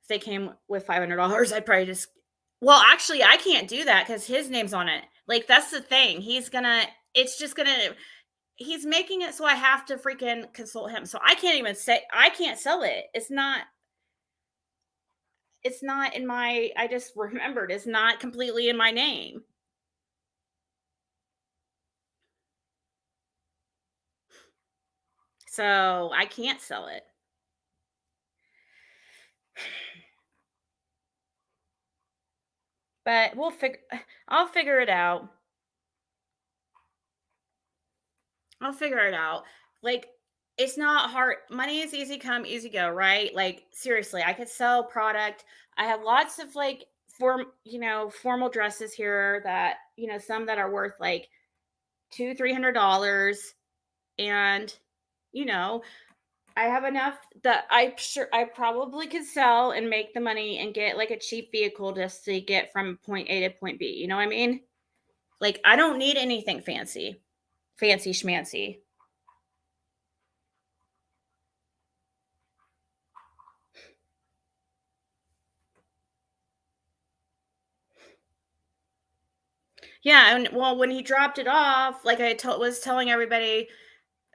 If they came with $500, I'd probably just. Well, actually, I can't do that because his name's on it. Like, that's the thing. He's making it so I have to freaking consult him. So I can't sell it. It's not in my, I just remembered, it's not completely in my name. So I can't sell it. But I'll figure it out. I'll figure it out. Like, it's not hard. Money is easy come, easy go, right? Like, seriously, I could sell product. I have lots of like formal dresses here that, some that are worth like $200-$300. And, I have enough that I'm sure I probably could sell and make the money and get like a cheap vehicle just to get from point A to point B. You know what I mean? Like, I don't need anything fancy schmancy. Yeah, and well, when he dropped it off, like was telling everybody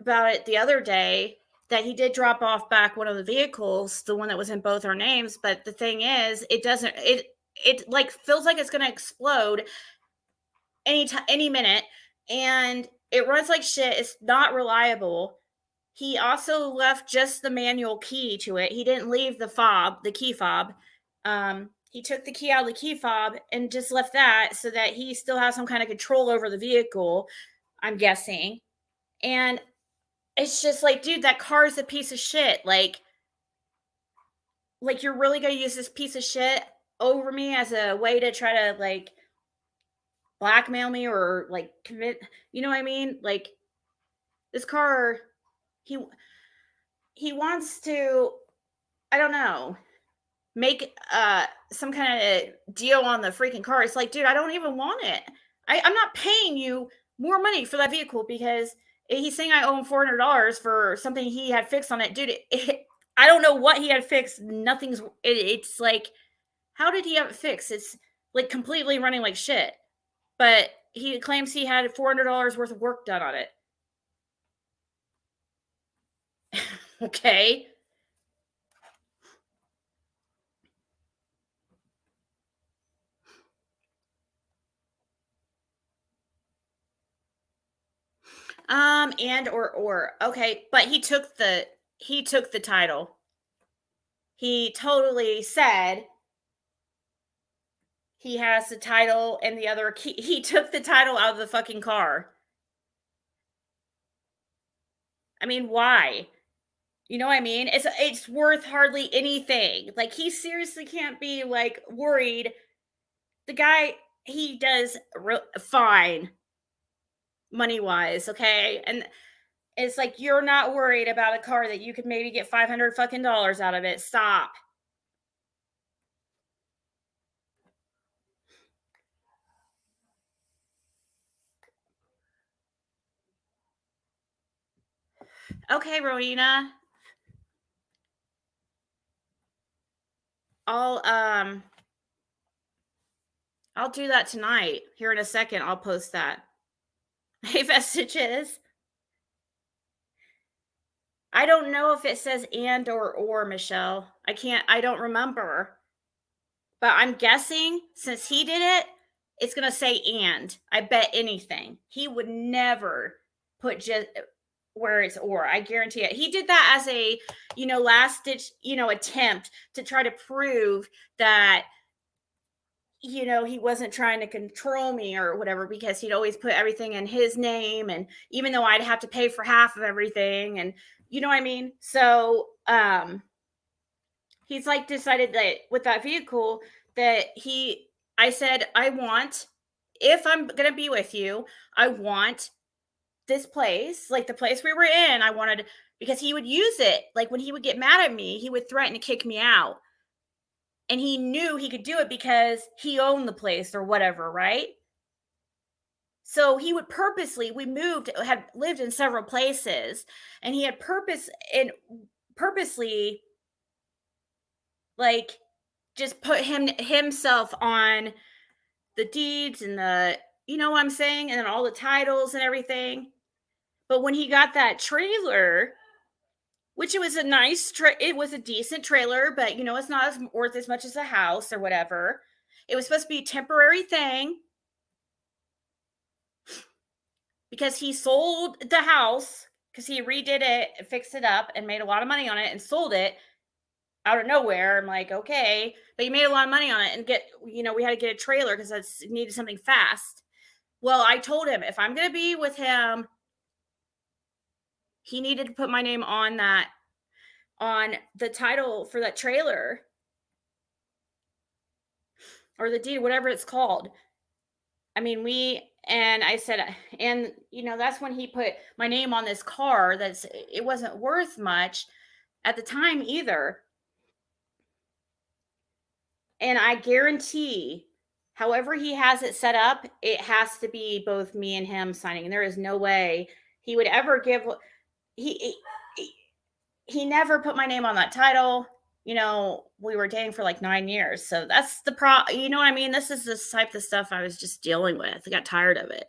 about it the other day, that he did drop off back one of the vehicles, the one that was in both our names. But the thing is, it like feels like it's gonna explode any minute, and it runs like shit. It's not reliable. He also left just the manual key to it. He didn't leave the key fob. He took the key out of the key fob and just left that so that he still has some kind of control over the vehicle, I'm guessing. And it's just like, dude, that car is a piece of shit. Like you're really going to use this piece of shit over me as a way to try to like blackmail me or like commit, you know what I mean? Like this car, he he wants to, I don't know, make some kind of deal on the freaking car. It's like, dude, I don't even want it. I'm not paying you more money for that vehicle because he's saying I owe him $400 for something he had fixed on it. Dude, I don't know what he had fixed. It's like, how did he have it fixed? It's like completely running like shit. But he claims he had $400 worth of work done on it. Okay. And or okay, but he took the title. He totally said he has the title and the other key. He took the title out of the fucking car. I mean, why? You know what I mean? It's worth hardly anything. Like he seriously can't be like worried. The guy, he does fine money wise, okay? And it's like you're not worried about a car that you could maybe get $500 fucking dollars out of it. Stop. Okay, Rowena. I'll I'll do that tonight. Here in a second, I'll post that. Hey, Vestiges. I don't know if it says and or, Michelle. I don't remember. But I'm guessing since he did it, it's going to say and. I bet anything. He would never put just where it's or. I guarantee it. He did that as a, last ditch, attempt to try to prove that he wasn't trying to control me or whatever, because he'd always put everything in his name. And even though I'd have to pay for half of everything, and you know what I mean? So, he's like decided that with that vehicle that I said, if I'm going to be with you, I want this place, like the place we were in. I wanted, because he would use it. Like when he would get mad at me, he would threaten to kick me out. And he knew he could do it because he owned the place or whatever, right? So he would had lived in several places, and he had purposely like just put himself on the deeds and you know what I'm saying? And then all the titles and everything. But when he got that trailer, which it was it was a decent trailer, but it's not worth as much as a house or whatever. It was supposed to be a temporary thing because he sold the house because he redid it, fixed it up, and made a lot of money on it and sold it out of nowhere. I'm like, okay, but he made a lot of money on it, and we had to get a trailer because it needed something fast. Well, I told him if I'm going to be with him, he needed to put my name on the title for that trailer or the deed, whatever it's called. I mean, I said, and that's when he put my name on this car. It wasn't worth much at the time either. And I guarantee, however he has it set up, it has to be both me and him signing. And there is no way he would ever give. He never put my name on that title. we were dating for like 9 years. So that's the you know what I mean? This is the type of stuff I was just dealing with. I got tired of it.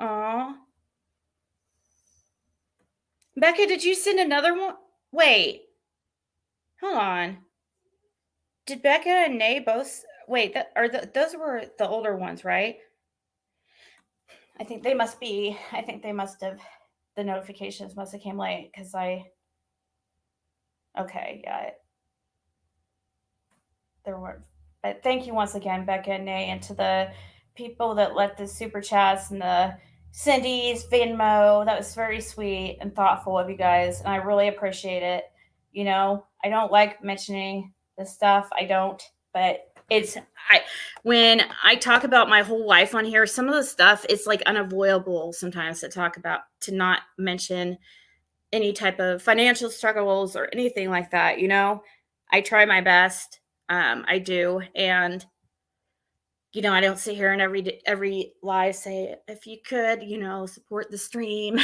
Aw. Becca, did you send another one? Wait. Hold on. Did Becca and Nay both wait, those were the older ones, right? I think they must have the notifications must have came late because okay, yeah. There were, but thank you once again, Becca and Nay, and to the people that let the super chats and the Cindy's Venmo. That was very sweet and thoughtful of you guys, and I really appreciate it. I don't like mentioning this stuff. I don't, but when I talk about my whole life on here, some of the stuff it's like unavoidable sometimes to not mention any type of financial struggles or anything like that. I try my best. I do, and I don't sit here and every live say, if you could, support the stream.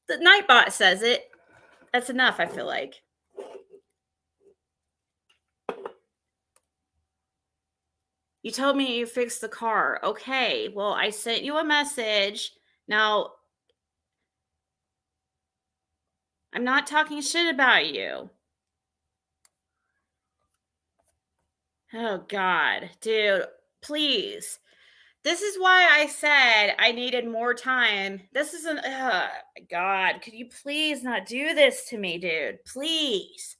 The Nightbot says it. That's enough, I feel like. You told me you fixed the car. Okay, well, I sent you a message. Now, I'm not talking shit about you. Oh, God. Dude, please. This is why I said I needed more time. This isn't, God, could you please not do this to me, dude? Please.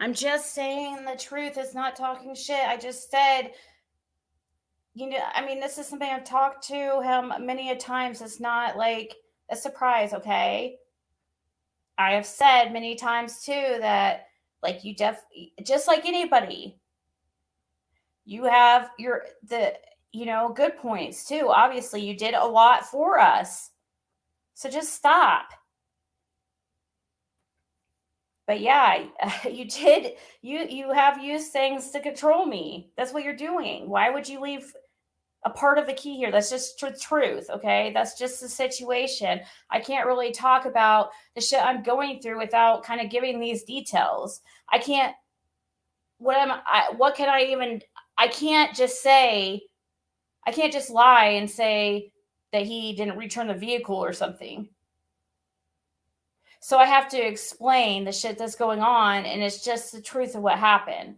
I'm just saying the truth. It's not talking shit. I just said, this is something I've talked to him many a times. It's not like a surprise, okay? I have said many times too that, like, just like anybody, you have good points too. Obviously, you did a lot for us. So just stop. But yeah, you did. You have used things to control me. That's what you're doing. Why would you leave a part of the key here? That's just truth, okay? That's just the situation. I can't really talk about the shit I'm going through without kind of giving these details. I can't. What can I even? I can't just say. I can't just lie and say that he didn't return the vehicle or something. So I have to explain the shit that's going on, and it's just the truth of what happened.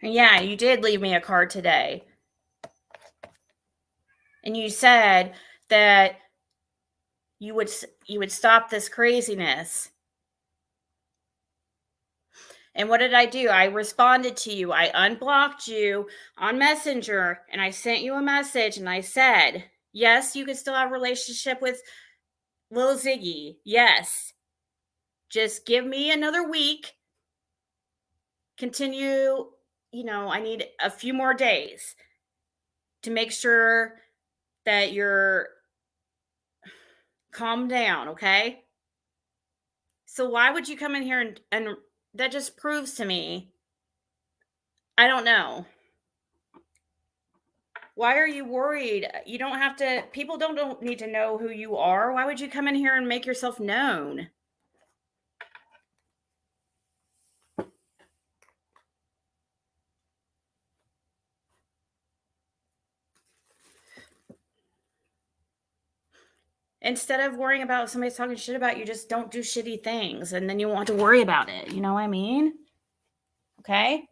And yeah, you did leave me a card today. And you said that you would stop this craziness. And what did I do? I responded to you. I unblocked you on Messenger, and I sent you a message, and I said, yes, you can still have a relationship with Lil Ziggy. Yes. Just give me another week. Continue, I need a few more days to make sure that you're calm down, okay? So why would you come in here and that just proves to me, I don't know. Why are you worried? You don't have to, people don't need to know who you are. Why would you come in here and make yourself known? Instead of worrying about if somebody's talking shit about you, just don't do shitty things, and then you won't have to worry about it. You know what I mean? Okay?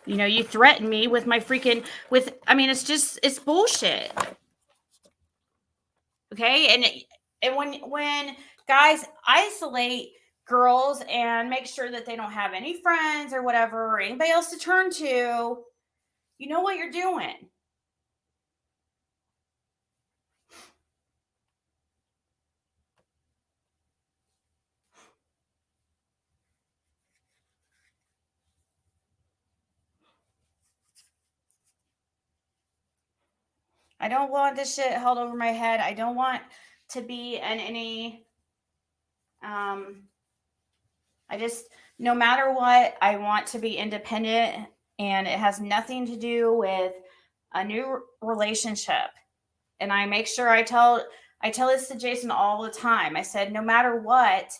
You threaten me with my freaking it's bullshit. Okay? And when guys isolate girls and make sure that they don't have any friends or whatever or anybody else to turn to, you know what you're doing. I don't want this shit held over my head. I don't want to be in any I just, no matter what, I want to be independent, and it has nothing to do with a new relationship. And I make sure I tell this to Jason all the time. I said, no matter what,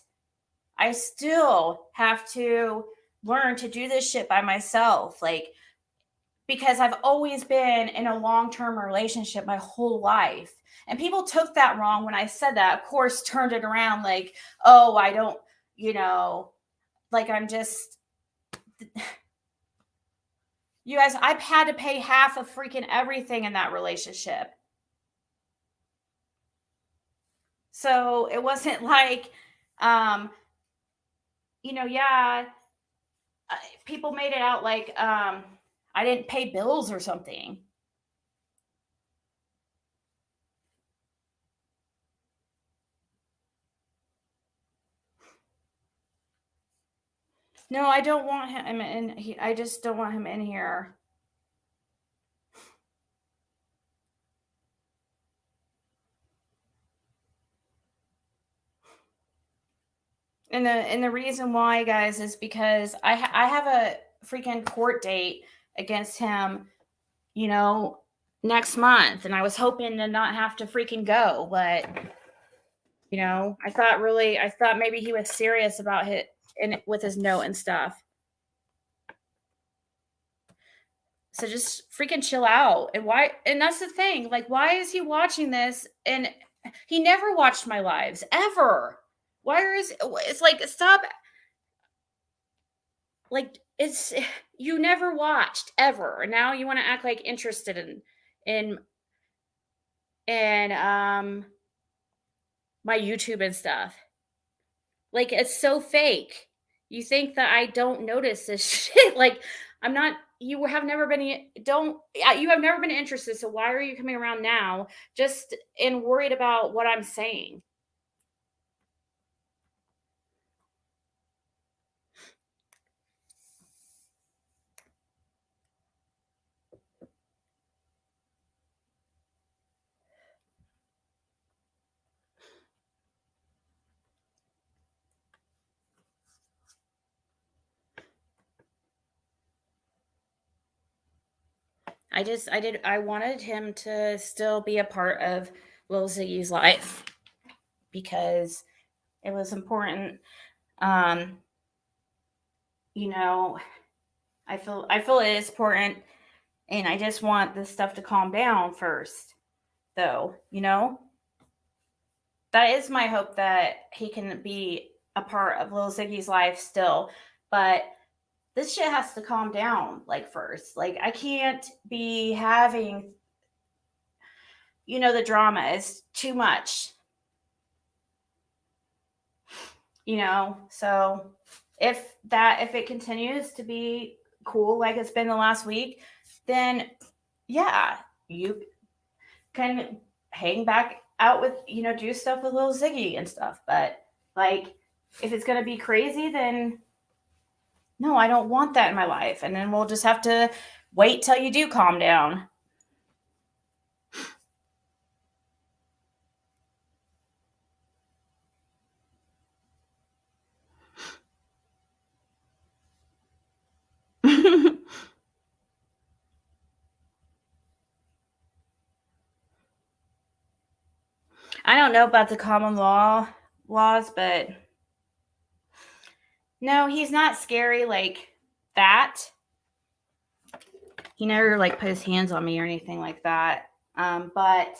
I still have to learn to do this shit by myself. Like, because I've always been in a long-term relationship my whole life. And people took that wrong when I said that. Of course, turned it around like, oh, I don't, like I'm just, you guys, I've had to pay half of freaking everything in that relationship. So it wasn't like, yeah, people made it out like I didn't pay bills or something. No, I don't want him in. I just don't want him in here. And the reason why, guys, is because I have a freaking court date against him, next month, and I was hoping to not have to freaking go, but I thought maybe he was serious about it and with his note and stuff. So just freaking chill out. And that's the thing. Like, why is he watching this? And he never watched my lives ever. It's like, stop. Like, you never watched ever. And now you want to act like interested in my YouTube and stuff. Like, it's so fake. You think that I don't notice this shit. Like, you have never been interested. So why are you coming around now just and worried about what I'm saying? I wanted him to still be a part of Lil Ziggy's life because it was important. I feel it is important, and I just want this stuff to calm down first, though. That is my hope, that he can be a part of Lil Ziggy's life still, but this shit has to calm down, like, first. Like, I can't be having, the drama is too much. So if it continues to be cool like it's been the last week, then yeah, you can hang back out with, do stuff with Lil Ziggy and stuff. But like, if it's gonna be crazy, then no, I don't want that in my life. And then we'll just have to wait till you do calm down. I don't know about the common laws, but no, he's not scary like that. He never like put his hands on me or anything like that. But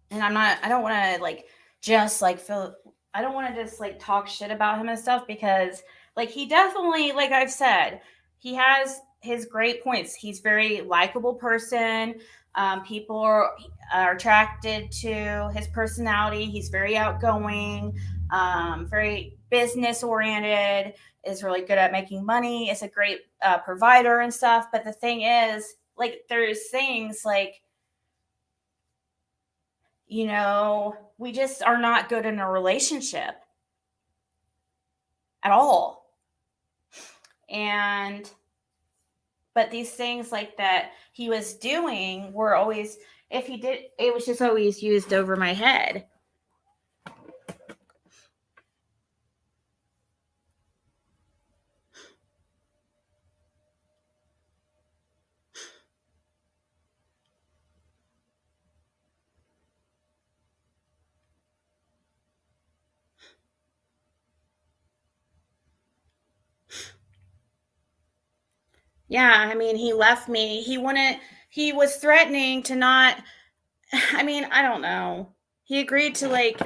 and I don't want to like just like feel, I don't want to just like talk shit about him and stuff, because like he definitely, like I've said, he has his great points. He's very likable person. People are attracted to his personality. He's very outgoing, very business oriented, is really good at making money, is a great provider and stuff. But the thing is, like, there's things like, we just are not good in a relationship at all. And But these things like that he was doing were always, if he did, it was just always used over my head. Yeah, I mean, he left me. He was threatening to not, I mean, I don't know. He agreed to like,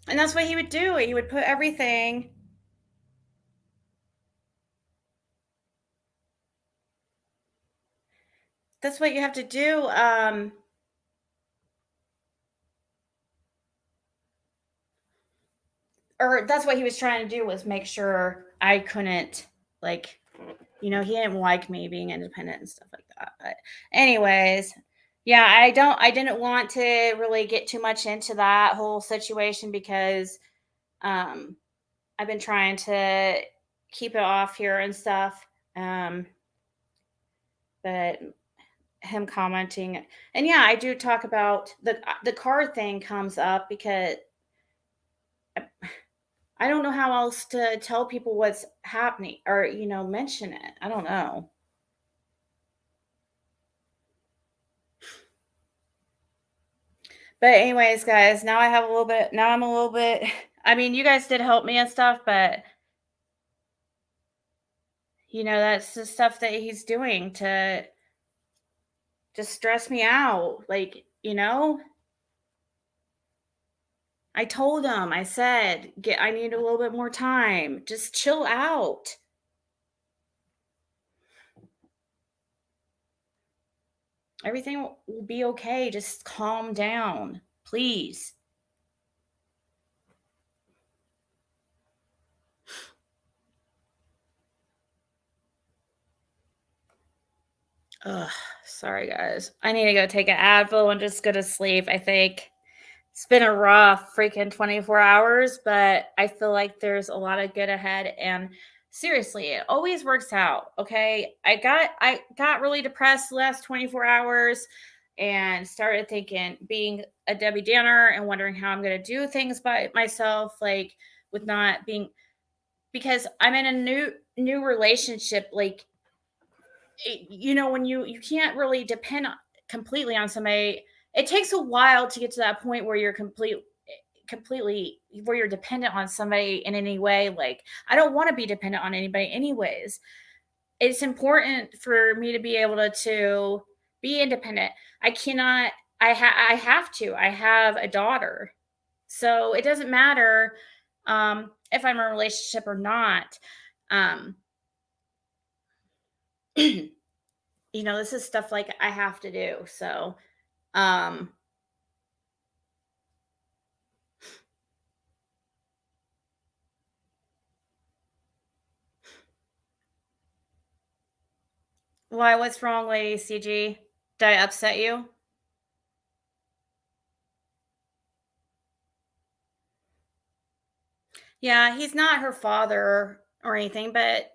and that's what he would do. He would put everything. That's what you have to do. Or that's what he was trying to do, was make sure I couldn't, like, he didn't like me being independent and stuff like that. But anyways, yeah, I didn't want to really get too much into that whole situation because I've been trying to keep it off here and stuff. But him commenting, and yeah, I do talk about the car thing comes up because I don't know how else to tell people what's happening or, mention it. I don't know. But anyways, guys, now I'm a little bit, I mean, you guys did help me and stuff, but that's the stuff that he's doing to just stress me out. Like, I told him, I said, I need a little bit more time. Just chill out. Everything will be okay. Just calm down, please. Ugh, sorry, guys. I need to go take an Advil and just go to sleep, I think. It's been a rough freaking 24 hours, but I feel like there's a lot of good ahead. And seriously, it always works out. Okay. I got really depressed the last 24 hours and started thinking, being a Debbie Downer and wondering how I'm going to do things by myself, like with not being, because I'm in a new relationship. Like, when you can't really depend completely on somebody. It takes a while to get to that point where you're completely where you're dependent on somebody in any way. Like, I don't want to be dependent on anybody anyways. It's important for me to be able to be independent. I cannot, I have to, I have a daughter. So it doesn't matter if I'm in a relationship or not. This is stuff like I have to do. So, why? What's wrong, Lady CG? Did I upset you? Yeah, he's not her father or anything, but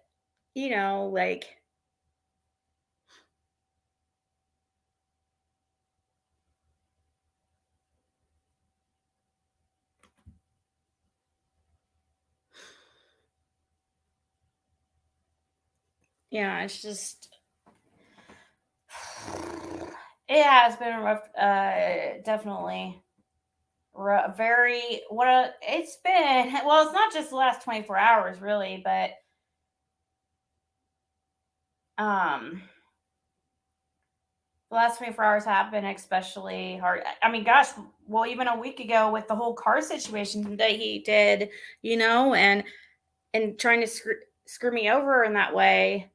like, yeah, it's just, it has been rough, definitely. Very, it's been, well, it's not just the last 24 hours really, but the last 24 hours have been especially hard. I mean, gosh, well, even a week ago with the whole car situation that he did, and trying to screw me over in that way.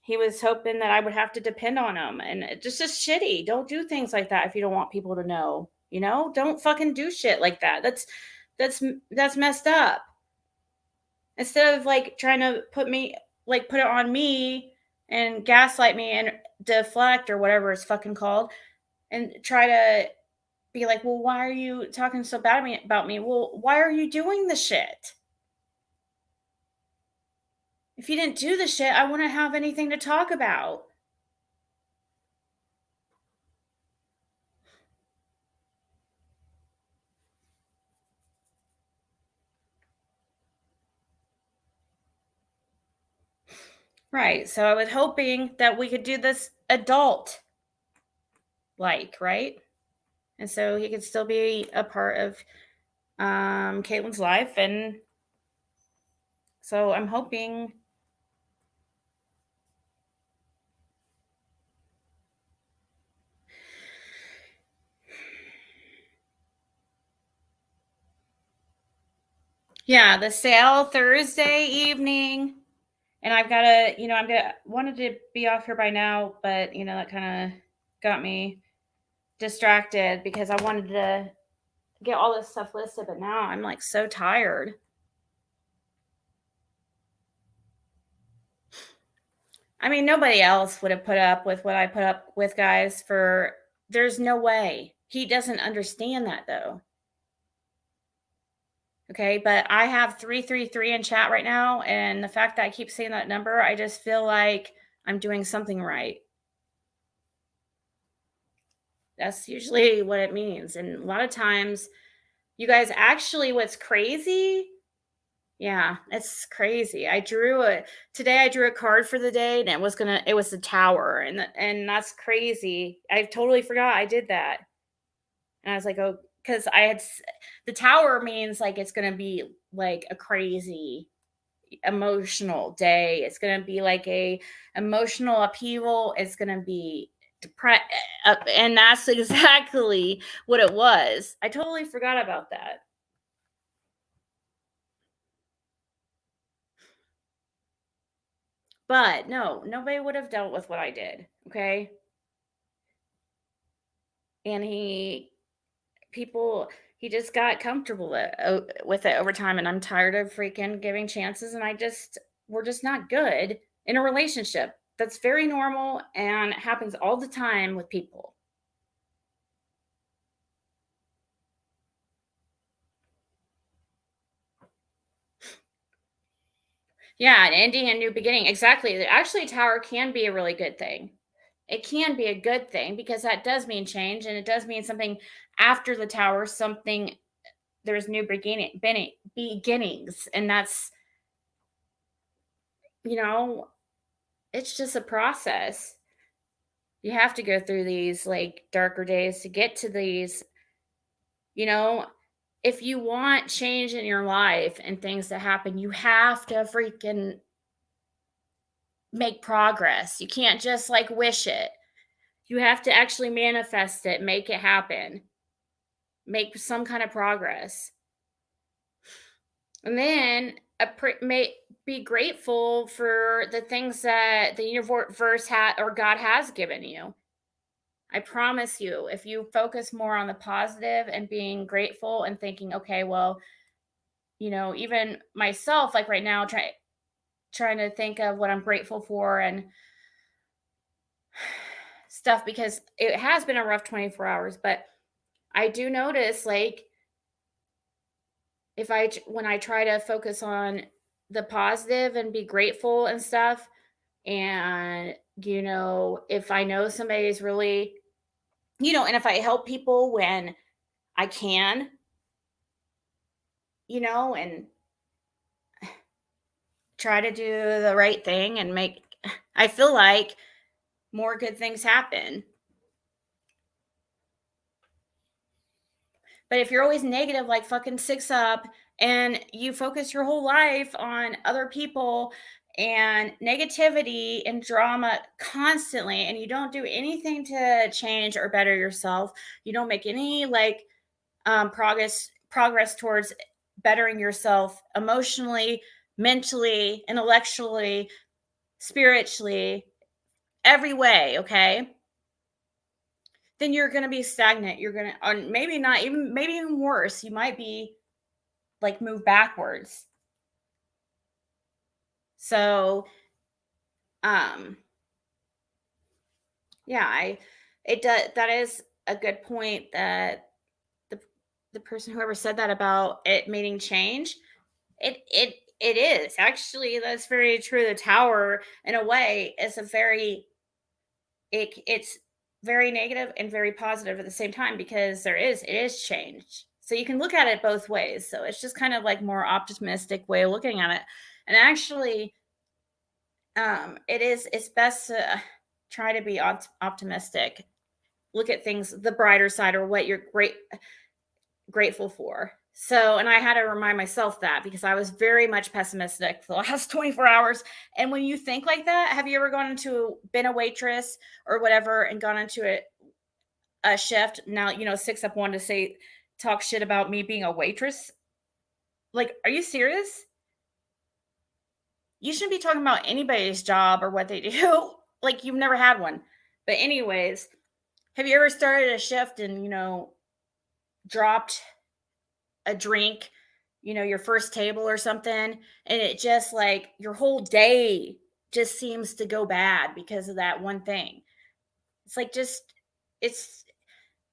He was hoping that I would have to depend on him, and it's just shitty. Don't do things like that if you don't want people to know. Don't fucking do shit like that. That's messed up. Instead of like trying to put it on me and gaslight me and deflect or whatever it's fucking called, and try to be like, well, why are you talking so bad about me? Well, why are you doing the shit? If you didn't do the shit, I wouldn't have anything to talk about. Right. So I was hoping that we could do this adult right? And so he could still be a part of Caitlin's life. And so I'm hoping. Yeah, the sale Thursday evening. And I've got to, wanted to be off here by now, but, that kind of got me distracted because I wanted to get all this stuff listed. But now I'm like so tired. I mean, nobody else would have put up with what I put up with, guys, there's no way. He doesn't understand that, though. Okay, but I have 333 in chat right now, and the fact that I keep saying that number, I just feel like I'm doing something right. That's usually what it means. And a lot of times, you guys, actually, what's crazy? Yeah, it's crazy. Today I drew a card for the day, and it was the tower, and that's crazy. I totally forgot I did that. And I was like, oh, because the tower means like it's gonna be like a crazy emotional day. It's gonna be like a emotional upheaval. It's gonna be depressed, and that's exactly what it was. I totally forgot about that. But no, nobody would have dealt with what I did. Okay. And he just got comfortable with it over time. And I'm tired of freaking giving chances. And we're just not good in a relationship. That's very normal and it happens all the time with people. Yeah, an ending and new beginning. Exactly. Actually, tower can be a really good thing. It can be a good thing because that does mean change and it does mean something after the tower, there's new beginnings. And that's, it's just a process. You have to go through these like darker days to get to these, if you want change in your life and things to happen, you have to freaking make progress. You can't just like wish it. You have to actually manifest it, make it happen, make some kind of progress. And then be grateful for the things that the universe or God has given you. I promise you, if you focus more on the positive and being grateful and thinking, okay, well, even myself, like right now, trying to think of what I'm grateful for and stuff, because it has been a rough 24 hours, but I do notice like when I try to focus on the positive and be grateful and stuff, and if I know somebody's really, and if I help people when I can, and try to do the right thing and I feel like more good things happen. But if you're always negative, like fucking 6 up, and you focus your whole life on other people and negativity and drama constantly, and you don't do anything to change or better yourself, you don't make any like progress towards bettering yourself emotionally, mentally, intellectually, spiritually, every way, okay? Then you're going to be stagnant. You're going to, maybe not even, maybe even worse. You might be like move backwards. So, yeah, that is a good point that the person whoever said that about it meaning change, it is actually, that's very true. The tower, in a way, is a very it's very negative and very positive at the same time, because it is change. So you can look at it both ways. So it's just kind of like more optimistic way of looking at it. And actually, it's best to try to be optimistic. Look at things the brighter side, or what you're grateful for. So, and I had to remind myself that, because I was very much pessimistic for the last 24 hours. And when you think like that, have you ever been a waitress or whatever and gone into a shift? Now, 6 up 1 to talk shit about me being a waitress. Like, are you serious? You shouldn't be talking about anybody's job or what they do. Like, you've never had one. But anyways, have you ever started a shift and, dropped a drink, your first table or something, and it just, like, your whole day just seems to go bad because of that one thing? It's like,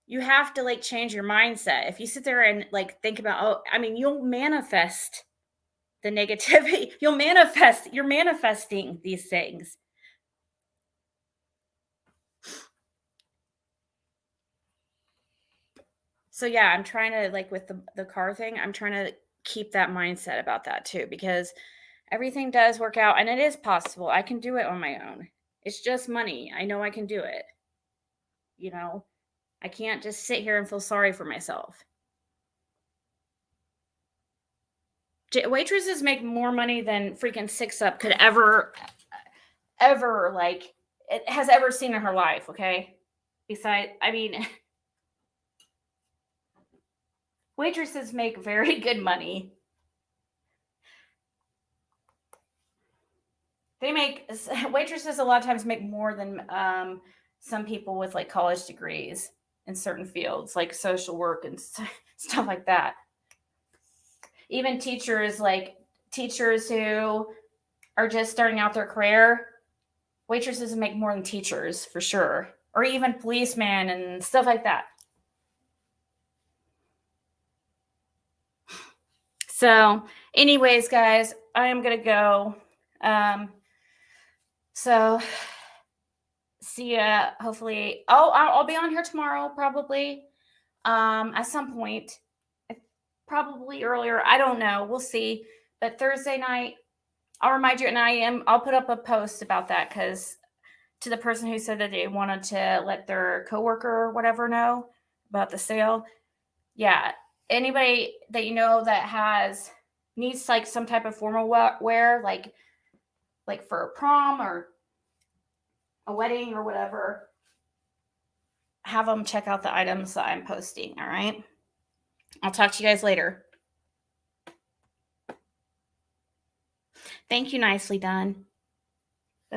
you have to, like, change your mindset. If you sit there and, like, think about, you'll manifest the negativity. You're manifesting these things. So yeah, I'm trying to, like, with the car thing, I'm trying to keep that mindset about that too, because everything does work out and it is possible. I can do it on my own. It's just money. I know I can do it. I can't just sit here and feel sorry for myself. Waitresses make more money than freaking 6 Up could ever it has ever seen in her life. Okay. Besides, waitresses make very good money. Waitresses a lot of times make more than some people with, like, college degrees in certain fields, like social work and stuff like that. Even teachers who are just starting out their career, waitresses make more than teachers for sure, or even policemen and stuff like that. So anyways, guys, I am going to go. So see ya. Hopefully. Oh, I'll be on here tomorrow, probably. At some point, probably earlier. I don't know. We'll see. But Thursday night, I'll remind you at 9 a.m. I'll put up a post about that, because to the person who said that they wanted to let their coworker or whatever know about the sale. Yeah. Anybody that that needs, like, some type of formal wear, like for a prom or a wedding or whatever, have them check out the items that I'm posting. All right. I'll talk to you guys later. Thank you. Nicely done.